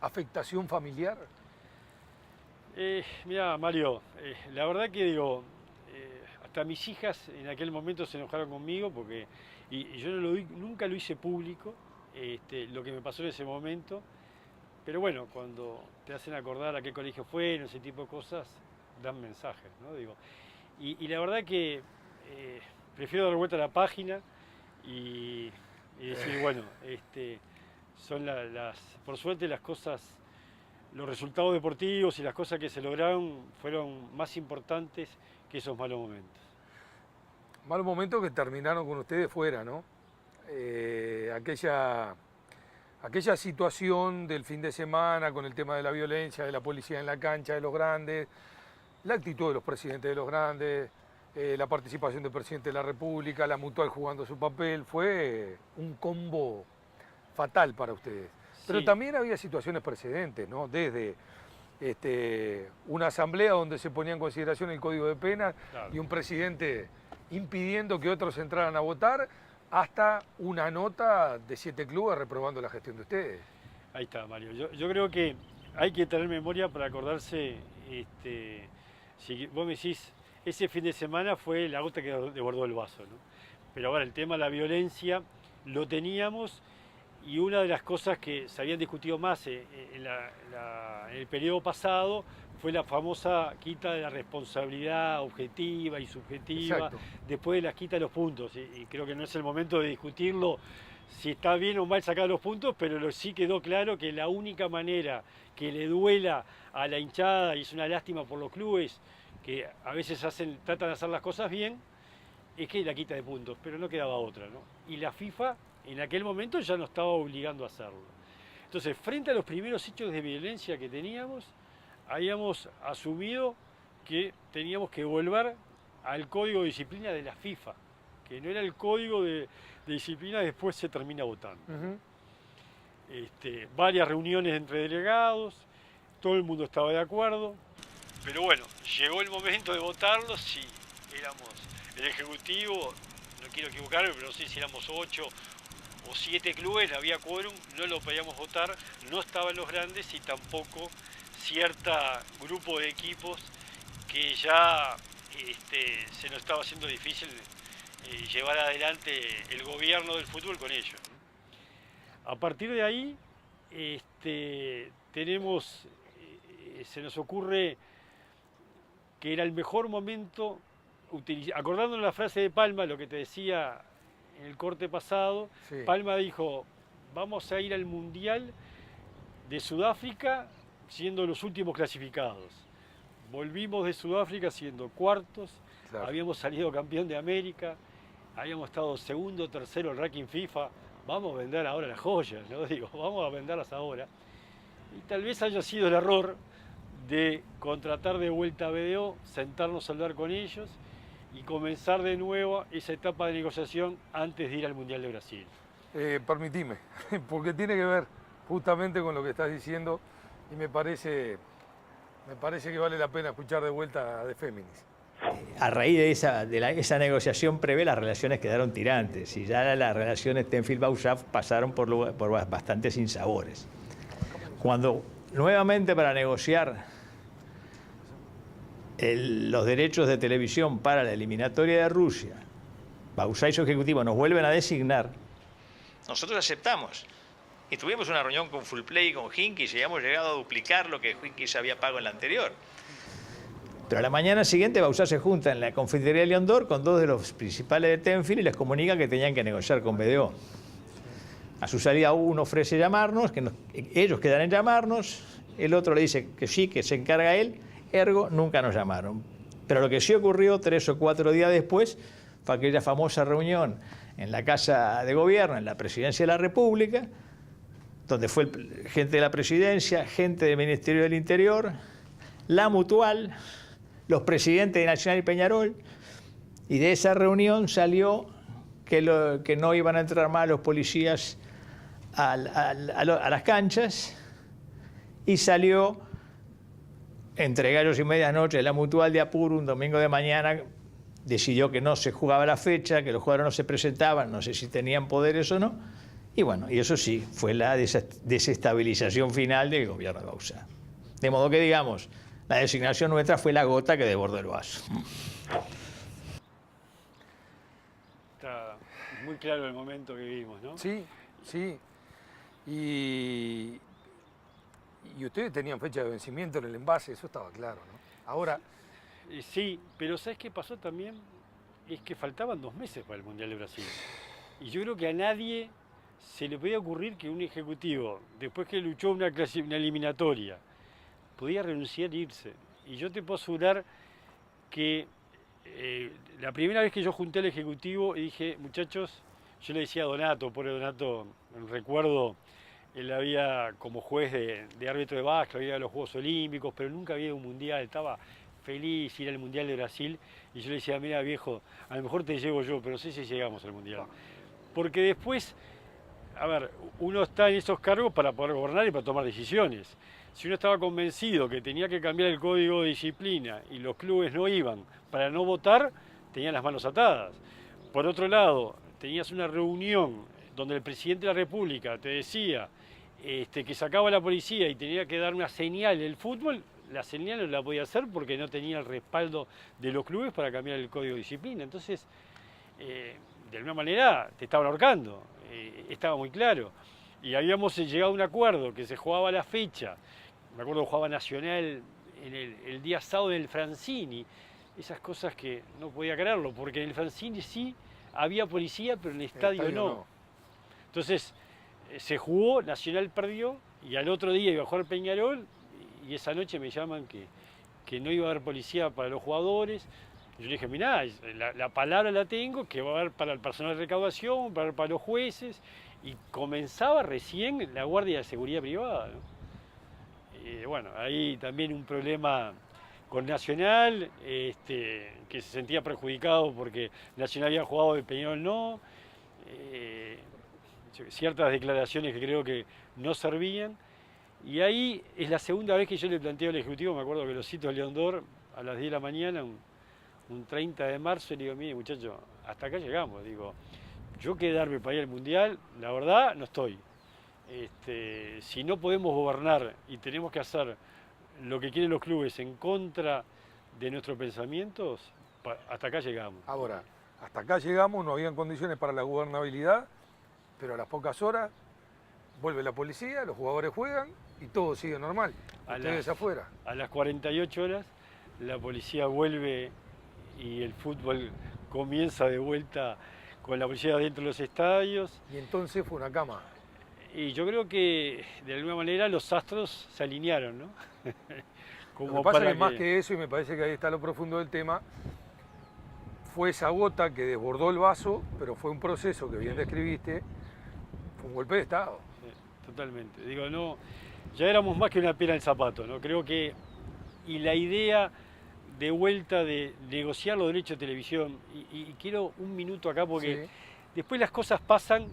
afectación familiar. Mira, Mario, la verdad que digo, hasta mis hijas en aquel momento se enojaron conmigo porque y yo nunca lo hice público, lo que me pasó en ese momento. Pero bueno, cuando te hacen acordar a qué colegio fue, ese tipo de cosas, dan mensajes, ¿no? Digo, y la verdad que prefiero dar vuelta a la página y decir, bueno, son por suerte las cosas, los resultados deportivos y las cosas que se lograron fueron más importantes que esos malos momentos. Malos momentos que terminaron con ustedes fuera, ¿no? Aquella situación del fin de semana con el tema de la violencia, de la policía en la cancha de los grandes, la actitud de los presidentes de los grandes, la participación del presidente de la República, la Mutual jugando su papel, fue un combo fatal para ustedes. Pero Sí. también había situaciones precedentes, ¿no? Desde una asamblea donde se ponía en consideración el Código de Penas, Claro. y un presidente impidiendo que otros entraran a votar, hasta una nota de 7 clubes reprobando la gestión de ustedes. Ahí está, Mario. Yo creo que hay que tener memoria para acordarse, si vos me decís, ese fin de semana fue la gota que desbordó el vaso, ¿no? Pero ahora el tema de la violencia lo teníamos y una de las cosas que se habían discutido más en el periodo pasado fue la famosa quita de la responsabilidad objetiva y subjetiva, Exacto. después de la quita de los puntos. Y creo que no es el momento de discutirlo si está bien o mal sacar los puntos, pero sí quedó claro que la única manera que le duela a la hinchada, y es una lástima por los clubes, que a veces tratan de hacer las cosas bien, es que la quita de puntos, pero no quedaba otra, ¿no? Y la FIFA en aquel momento ya no estaba obligando a hacerlo. Entonces, frente a los primeros hechos de violencia que teníamos, habíamos asumido que teníamos que volver al código de disciplina de la FIFA, que no era el código de disciplina, después se termina votando. Varias reuniones entre delegados, todo el mundo estaba de acuerdo, pero bueno, llegó el momento de votarlos y éramos el Ejecutivo, no quiero equivocarme, pero no sé si éramos 8 o 7 clubes, había quórum, no lo podíamos votar, no estaban los grandes y tampoco cierta grupo de equipos que ya se nos estaba haciendo difícil llevar adelante el gobierno del fútbol con ellos. A partir de ahí se nos ocurre que era el mejor momento, acordándonos la frase de Palma, lo que te decía en el corte pasado, sí. Palma dijo, vamos a ir al Mundial de Sudáfrica siendo los últimos clasificados. Volvimos de Sudáfrica siendo cuartos, claro. Habíamos salido campeón de América, habíamos estado segundo, tercero en ranking FIFA, vamos a vender ahora las joyas, ¿no? Digo, vamos a venderlas ahora. Y tal vez haya sido el error de contratar de vuelta a BDO, sentarnos a hablar con ellos y comenzar de nuevo esa etapa de negociación antes de ir al Mundial de Brasil. Permitime, porque tiene que ver justamente con lo que estás diciendo y me parece que vale la pena escuchar de vuelta a De Féminis. A raíz de esa negociación previa, las relaciones quedaron tirantes y ya las relaciones Tenfield-Bausá pasaron por bastantes sinsabores. Cuando nuevamente para negociar los derechos de televisión para la eliminatoria de Rusia, Bausá y su ejecutivo nos vuelven a designar, nosotros aceptamos. Y tuvimos una reunión con Fullplay y con Hinkis y habíamos llegado a duplicar lo que Hinkis había pagado en la anterior. Pero a la mañana siguiente Bausá se junta en la confitería de León d'Or con dos de los principales de Tenfield y les comunica que tenían que negociar con BDO. A su salida uno ofrece llamarnos, ellos quedan en llamarnos, el otro le dice que sí, que se encarga él, ergo nunca nos llamaron. Pero lo que sí ocurrió 3 o 4 días después fue aquella famosa reunión en la Casa de Gobierno, en la Presidencia de la República, donde fue gente de la Presidencia, gente del Ministerio del Interior, la Mutual, los presidentes de Nacional y Peñarol, y de esa reunión salió que no iban a entrar más los policías a las canchas, y salió entre gallos y medianoche la Mutual de Apuro, un domingo de mañana, decidió que no se jugaba la fecha, que los jugadores no se presentaban, no sé si tenían poderes o no, y bueno, y eso sí, fue la desestabilización final del gobierno de Bausá. De modo que, digamos, la designación nuestra fue la gota que desbordó el vaso. Está muy claro el momento que vivimos, ¿no? Sí, sí. Y ustedes tenían fecha de vencimiento en el envase, eso estaba claro, ¿no? Ahora... Sí, pero ¿sabes qué pasó también? Es que faltaban 2 meses para el Mundial de Brasil. Y yo creo que a nadie se le podía ocurrir que un ejecutivo, después que luchó una eliminatoria, podía renunciar e irse. Y yo te puedo asegurar que la primera vez que yo junté al ejecutivo y dije, muchachos, yo le decía a Donato, pobre Donato, recuerdo, él había como juez de árbitro de básquet, había ido a los Juegos Olímpicos, pero nunca había ido a un mundial, estaba feliz ir al Mundial de Brasil. Y yo le decía, mira viejo, a lo mejor te llevo yo, pero no sé si llegamos al Mundial. Porque después, a ver, uno está en esos cargos para poder gobernar y para tomar decisiones. Si uno estaba convencido que tenía que cambiar el código de disciplina y los clubes no iban para no votar, tenían las manos atadas. Por otro lado, tenías una reunión donde el presidente de la República te decía que sacaba a la policía y tenía que dar una señal del fútbol, la señal no la podía hacer porque no tenía el respaldo de los clubes para cambiar el código de disciplina. Entonces, de alguna manera te estaban ahorcando, estaba muy claro. Y habíamos llegado a un acuerdo que se jugaba la fecha. Me acuerdo que jugaba Nacional el día sábado en el Francini, esas cosas que no podía creerlo, porque en el Francini sí había policía, pero en el estadio no. Entonces se jugó, Nacional perdió, y al otro día iba a jugar Peñarol, y esa noche me llaman que no iba a haber policía para los jugadores. Yo le dije, mirá, la palabra la tengo, que va a haber para el personal de recaudación, para los jueces, y comenzaba recién la Guardia de Seguridad Privada, ¿no? Y bueno, ahí también un problema con Nacional, que se sentía perjudicado porque Nacional había jugado y Peñarol no, ciertas declaraciones que creo que no servían, y ahí es la segunda vez que yo le planteo al Ejecutivo, me acuerdo que lo cito a León Dor a las 10 de la mañana, un 30 de marzo, y le digo, mire muchachos, hasta acá llegamos, digo, yo quedarme para ir al Mundial, la verdad, no estoy. Si no podemos gobernar y tenemos que hacer lo que quieren los clubes en contra de nuestros pensamientos, hasta acá llegamos. Ahora, hasta acá llegamos, no habían condiciones para la gobernabilidad, pero a las pocas horas vuelve la policía, los jugadores juegan y todo sigue normal. Ustedes afuera. A las 48 horas la policía vuelve y el fútbol comienza de vuelta con la policía dentro de los estadios. Y entonces fue una cama. Y yo creo que de alguna manera los astros se alinearon, ¿no? Como lo que pasa es más que eso, y me parece que ahí está lo profundo del tema, fue esa gota que desbordó el vaso, pero fue un proceso que bien describiste, fue un golpe de Estado. Sí, totalmente. Digo, no, ya éramos más que una piedra en el zapato, ¿no? Creo que, y la idea de vuelta de negociar los derechos de televisión, y quiero un minuto acá porque después las cosas pasan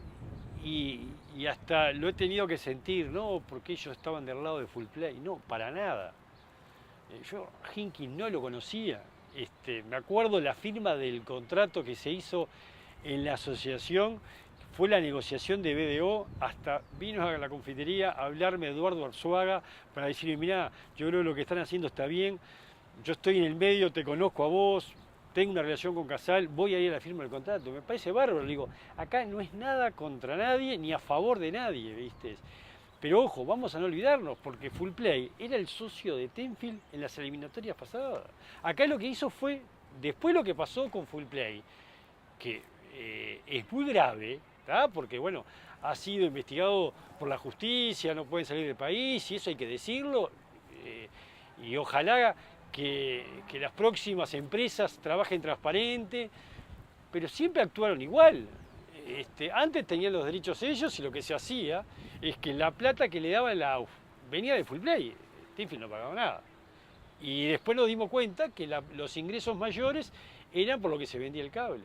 y hasta lo he tenido que sentir, ¿no? Porque ellos estaban del lado de Full Play, no, para nada. Yo a Hinckley no lo conocía. Me acuerdo la firma del contrato que se hizo en la asociación, fue la negociación de BDO, hasta vino a la confitería a hablarme Eduardo Arzuaga para decirme, mirá, yo creo que lo que están haciendo está bien, yo estoy en el medio, te conozco a vos, tengo una relación con Casal, voy a ir a la firma del contrato. Me parece bárbaro, digo, acá no es nada contra nadie ni a favor de nadie, ¿viste? Pero ojo, vamos a no olvidarnos, porque Full Play era el socio de Tenfield en las eliminatorias pasadas. Acá lo que hizo fue, después lo que pasó con Full Play, que es muy grave, ¿tá? Porque bueno, ha sido investigado por la justicia, no pueden salir del país, y eso hay que decirlo, y ojalá que las próximas empresas trabajen transparente, pero siempre actuaron igual. Antes tenían los derechos ellos y lo que se hacía es que la plata que le daba la AUF venía de Full Play, Tenfield no pagaba nada. Y después nos dimos cuenta que los ingresos mayores eran por lo que se vendía el cable.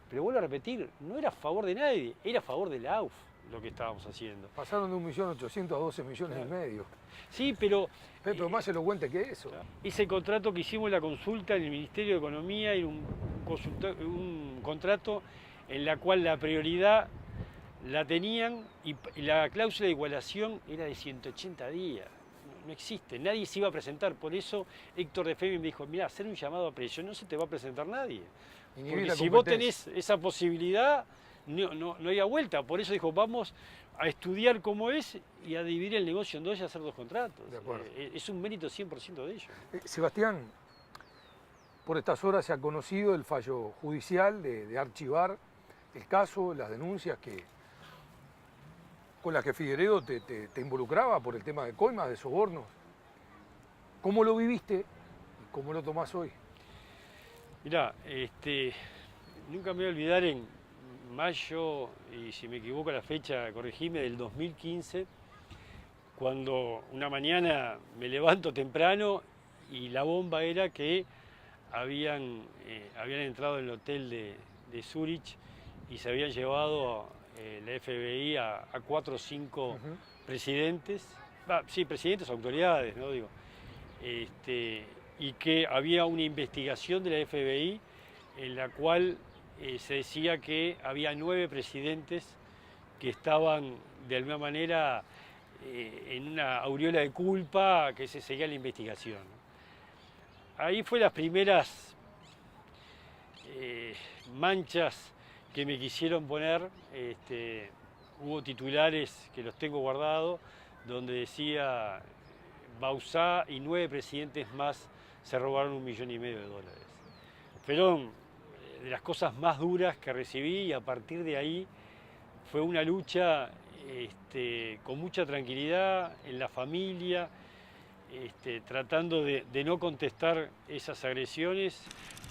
Pero vuelvo a repetir, no era a favor de nadie, era a favor de la AUF lo que estábamos haciendo. Pasaron de 1.800.000 a 12 millones y medio. Sí, pero más elocuente que eso. Ese contrato que hicimos en la consulta en el Ministerio de Economía era un contrato en la cual la prioridad la tenían y la cláusula de igualación era de 180 días. No existe, nadie se iba a presentar. Por eso Héctor de Femi me dijo, mirá, hacer un llamado a presión, no se te va a presentar nadie. Porque si vos tenés esa posibilidad, no había vuelta. Por eso dijo, vamos a estudiar cómo es y a dividir el negocio en dos y hacer dos contratos. De acuerdo. Es un mérito 100% de ellos. Sebastián, por estas horas se ha conocido el fallo judicial de archivar el caso, las denuncias con las que Figueredo te involucraba por el tema de coimas, de sobornos. ¿Cómo lo viviste y cómo lo tomás hoy? Mirá, nunca me voy a olvidar en mayo, y si me equivoco la fecha, corregime, del 2015, cuando una mañana me levanto temprano y la bomba era que habían entrado en el hotel de Zurich y se habían llevado la FBI a 4 o 5 presidentes, presidentes, autoridades, ¿no? Digo, y que había una investigación de la FBI en la cual se decía que había 9 presidentes que estaban de alguna manera en una aureola de culpa, que se seguía la investigación. Ahí fue las primeras manchas que me quisieron poner. Hubo titulares que los tengo guardados, donde decía Bauzá y 9 presidentes más se robaron $1,5 millones. Fueron de las cosas más duras que recibí y a partir de ahí fue una lucha con mucha tranquilidad en la familia, tratando de no contestar esas agresiones,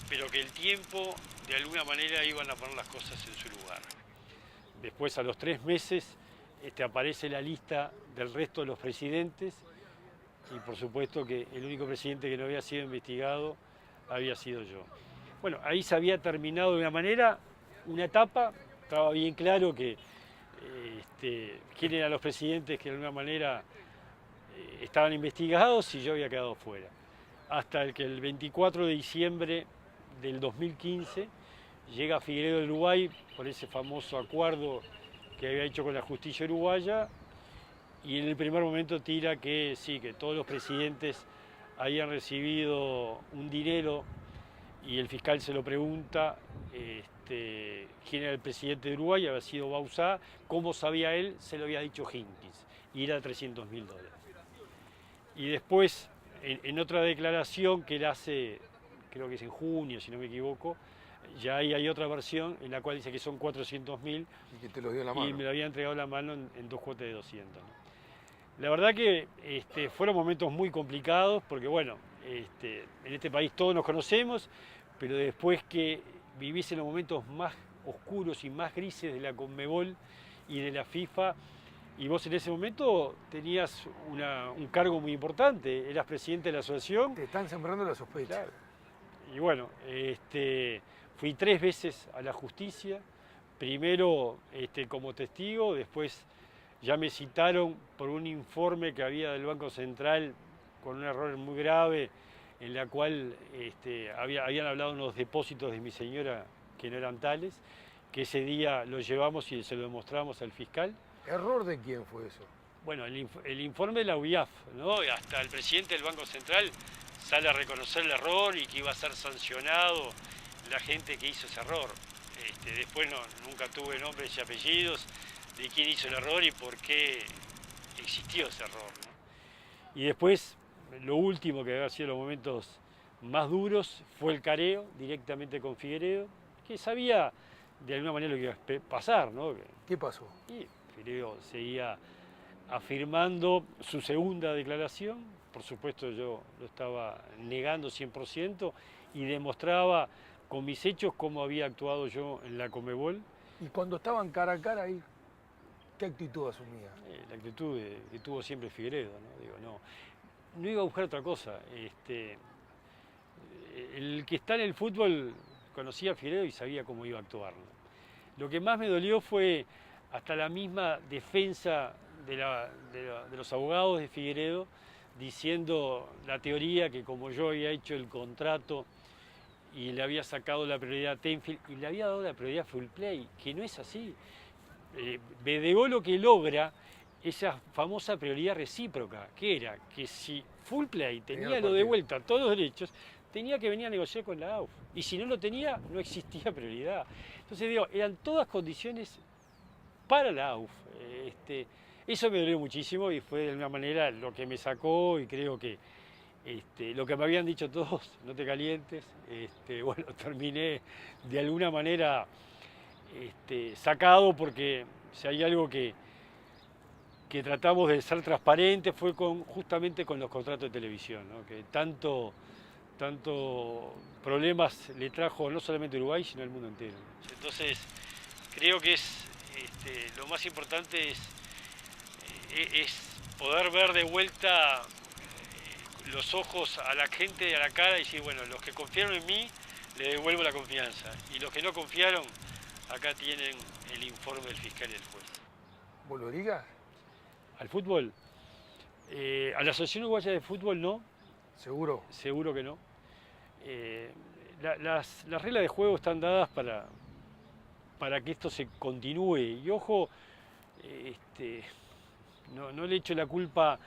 pero que el tiempo de alguna manera iban a poner las cosas en su lugar. Después, a los 3 meses, aparece la lista del resto de los presidentes y por supuesto que el único presidente que no había sido investigado había sido yo. Bueno, ahí se había terminado de una manera una etapa, estaba bien claro que quién eran los presidentes que de alguna manera estaban investigados y yo había quedado fuera. Hasta que el 24 de diciembre del 2015 llega Figueiredo de Uruguay por ese famoso acuerdo que había hecho con la justicia uruguaya y en el primer momento tira que sí, que todos los presidentes habían recibido un dinero y el fiscal se lo pregunta quién era el presidente de Uruguay, había sido Bauzá, cómo sabía él, se lo había dicho Hinckley y era $300.000. Y después, en otra declaración que él hace, creo que es en junio, si no me equivoco, ya ahí hay otra versión en la cual dice que son 400.000 Y que te lo dio en la mano. y me lo había entregado la mano en 2 cuotas de 200. ¿No? La verdad que fueron momentos muy complicados porque, bueno, en este país todos nos conocemos, pero después que vivís en los momentos más oscuros y más grises de la Conmebol y de la FIFA, y vos en ese momento tenías un cargo muy importante, eras presidente de la asociación. Te están sembrando la sospecha. Claro. Y bueno, fui 3 veces a la justicia, primero como testigo, después ya me citaron por un informe que había del Banco Central con un error muy grave, en la cual habían hablado unos depósitos de mi señora que no eran tales, que ese día lo llevamos y se lo demostramos al fiscal. ¿Error de quién fue eso? Bueno, el informe de la UIAF, ¿no? Hasta el presidente del Banco Central sale a reconocer el error y que iba a ser sancionado la gente que hizo ese error. Después nunca tuve nombres y apellidos de quién hizo el error y por qué existió ese error, ¿no? Y después, lo último que había sido los momentos más duros fue el careo directamente con Figueiredo, que sabía de alguna manera lo que iba a pasar, ¿no? ¿Qué pasó? Y Figueiredo seguía afirmando su segunda declaración, por supuesto yo lo estaba negando 100% y demostraba con mis hechos cómo había actuado yo en la Conmebol. Y cuando estaban cara a cara ahí, ¿qué actitud asumía? La actitud que tuvo siempre Figueiredo, ¿no? Digo, no iba a buscar otra cosa. El que está en el fútbol conocía a Figueiredo y sabía cómo iba a actuar, ¿no? Lo que más me dolió fue hasta la misma defensa de los abogados de Figueiredo, diciendo la teoría que como yo había hecho el contrato y le había sacado la prioridad a Tenfield y le había dado la prioridad a Full Play, que no es así. Bedegó lo que logra esa famosa prioridad recíproca, que era que si Full Play tenía lo de vuelta, todos los derechos, tenía que venir a negociar con la AUF. Y si no lo tenía, no existía prioridad. Entonces digo, eran todas condiciones para la AUF. Eso me dolió muchísimo y fue de alguna manera lo que me sacó y creo que lo que me habían dicho todos, no te calientes, bueno, terminé de alguna manera sacado porque si hay algo que tratamos de ser transparentes fue justamente con los contratos de televisión, ¿no? Que tanto problemas le trajo no solamente a Uruguay, sino al mundo entero. Entonces, creo que lo más importante es poder ver de vuelta los ojos a la gente, a la cara y decir, bueno, los que confiaron en mí, les devuelvo la confianza. Y los que no confiaron, acá tienen el informe del fiscal y del juez. ¿Volverías? ¿Al fútbol? A la Asociación Uruguaya de Fútbol no. ¿Seguro? Seguro que no. Las reglas de juego están dadas para que esto se continúe. Y ojo, no le echo la culpa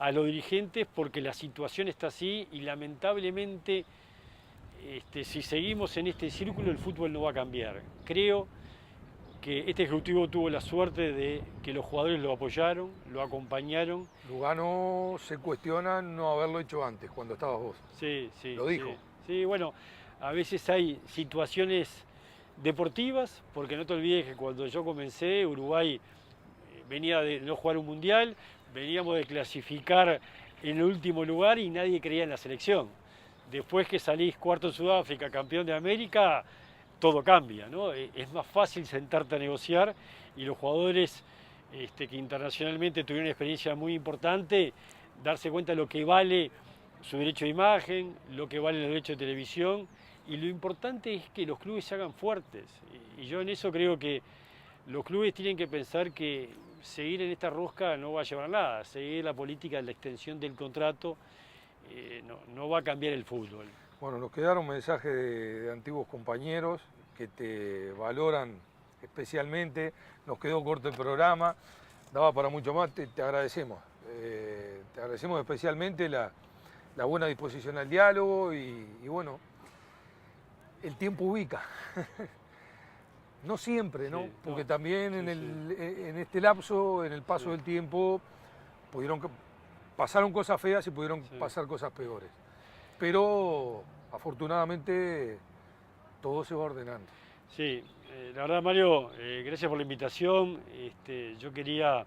a los dirigentes porque la situación está así y lamentablemente si seguimos en este círculo el fútbol no va a cambiar. Creo que este ejecutivo tuvo la suerte de que los jugadores lo apoyaron, lo acompañaron. Lugano se cuestiona no haberlo hecho antes, cuando estabas vos. Sí, sí. Lo dijo. Sí, bueno, a veces hay situaciones deportivas, porque no te olvides que cuando yo comencé, Uruguay venía de no jugar un mundial, veníamos de clasificar en el último lugar y nadie creía en la selección. Después que salís cuarto en Sudáfrica, campeón de América, todo cambia, ¿no? Es más fácil sentarte a negociar y los jugadores que internacionalmente tuvieron una experiencia muy importante, darse cuenta de lo que vale su derecho de imagen, lo que vale el derecho de televisión, y lo importante es que los clubes se hagan fuertes. Y yo en eso creo que los clubes tienen que pensar que seguir en esta rosca no va a llevar a nada, seguir la política de la extensión del contrato no va a cambiar el fútbol. Bueno, nos quedaron mensajes de antiguos compañeros que te valoran especialmente. Nos quedó corto el programa, daba para mucho más, te agradecemos. Te agradecemos especialmente la buena disposición al diálogo y bueno, el tiempo ubica. No siempre, ¿no? Sí, porque no, también sí, en este lapso, en el paso del tiempo, pasaron cosas feas y pudieron pasar cosas peores. Pero afortunadamente todo se va ordenando. Sí, la verdad, Mario, gracias por la invitación. Yo quería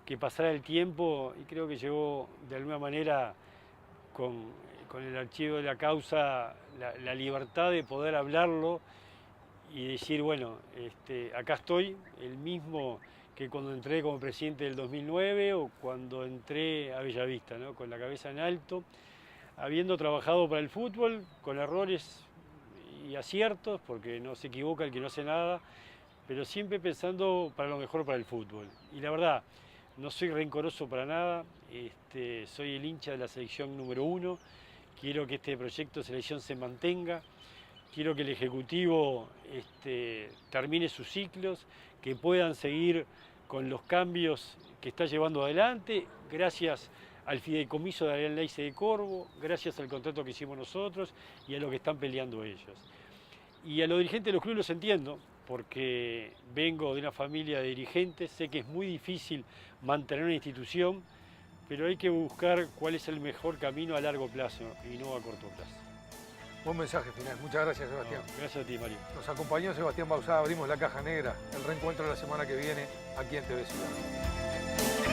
que pasara el tiempo y creo que llegó de alguna manera con el archivo de la causa la libertad de poder hablarlo y decir, bueno, acá estoy, el mismo que cuando entré como presidente del 2009 o cuando entré a Bellavista, ¿no? Con la cabeza en alto, habiendo trabajado para el fútbol, con errores y aciertos, porque no se equivoca el que no hace nada, pero siempre pensando para lo mejor para el fútbol. Y la verdad, no soy rencoroso para nada, soy el hincha de la selección número 1, quiero que este proyecto de selección se mantenga, quiero que el Ejecutivo termine sus ciclos, que puedan seguir con los cambios que está llevando adelante, gracias al fideicomiso de Ariel Leice de Corvo, gracias al contrato que hicimos nosotros y a lo que están peleando ellos. Y a los dirigentes de los clubes los entiendo, porque vengo de una familia de dirigentes, sé que es muy difícil mantener una institución, pero hay que buscar cuál es el mejor camino a largo plazo y no a corto plazo. Buen mensaje final. Muchas gracias, Sebastián. No, gracias a ti, Mario. Nos acompañó Sebastián Bauzá, abrimos la caja negra. El reencuentro la semana que viene aquí en TV Ciudad.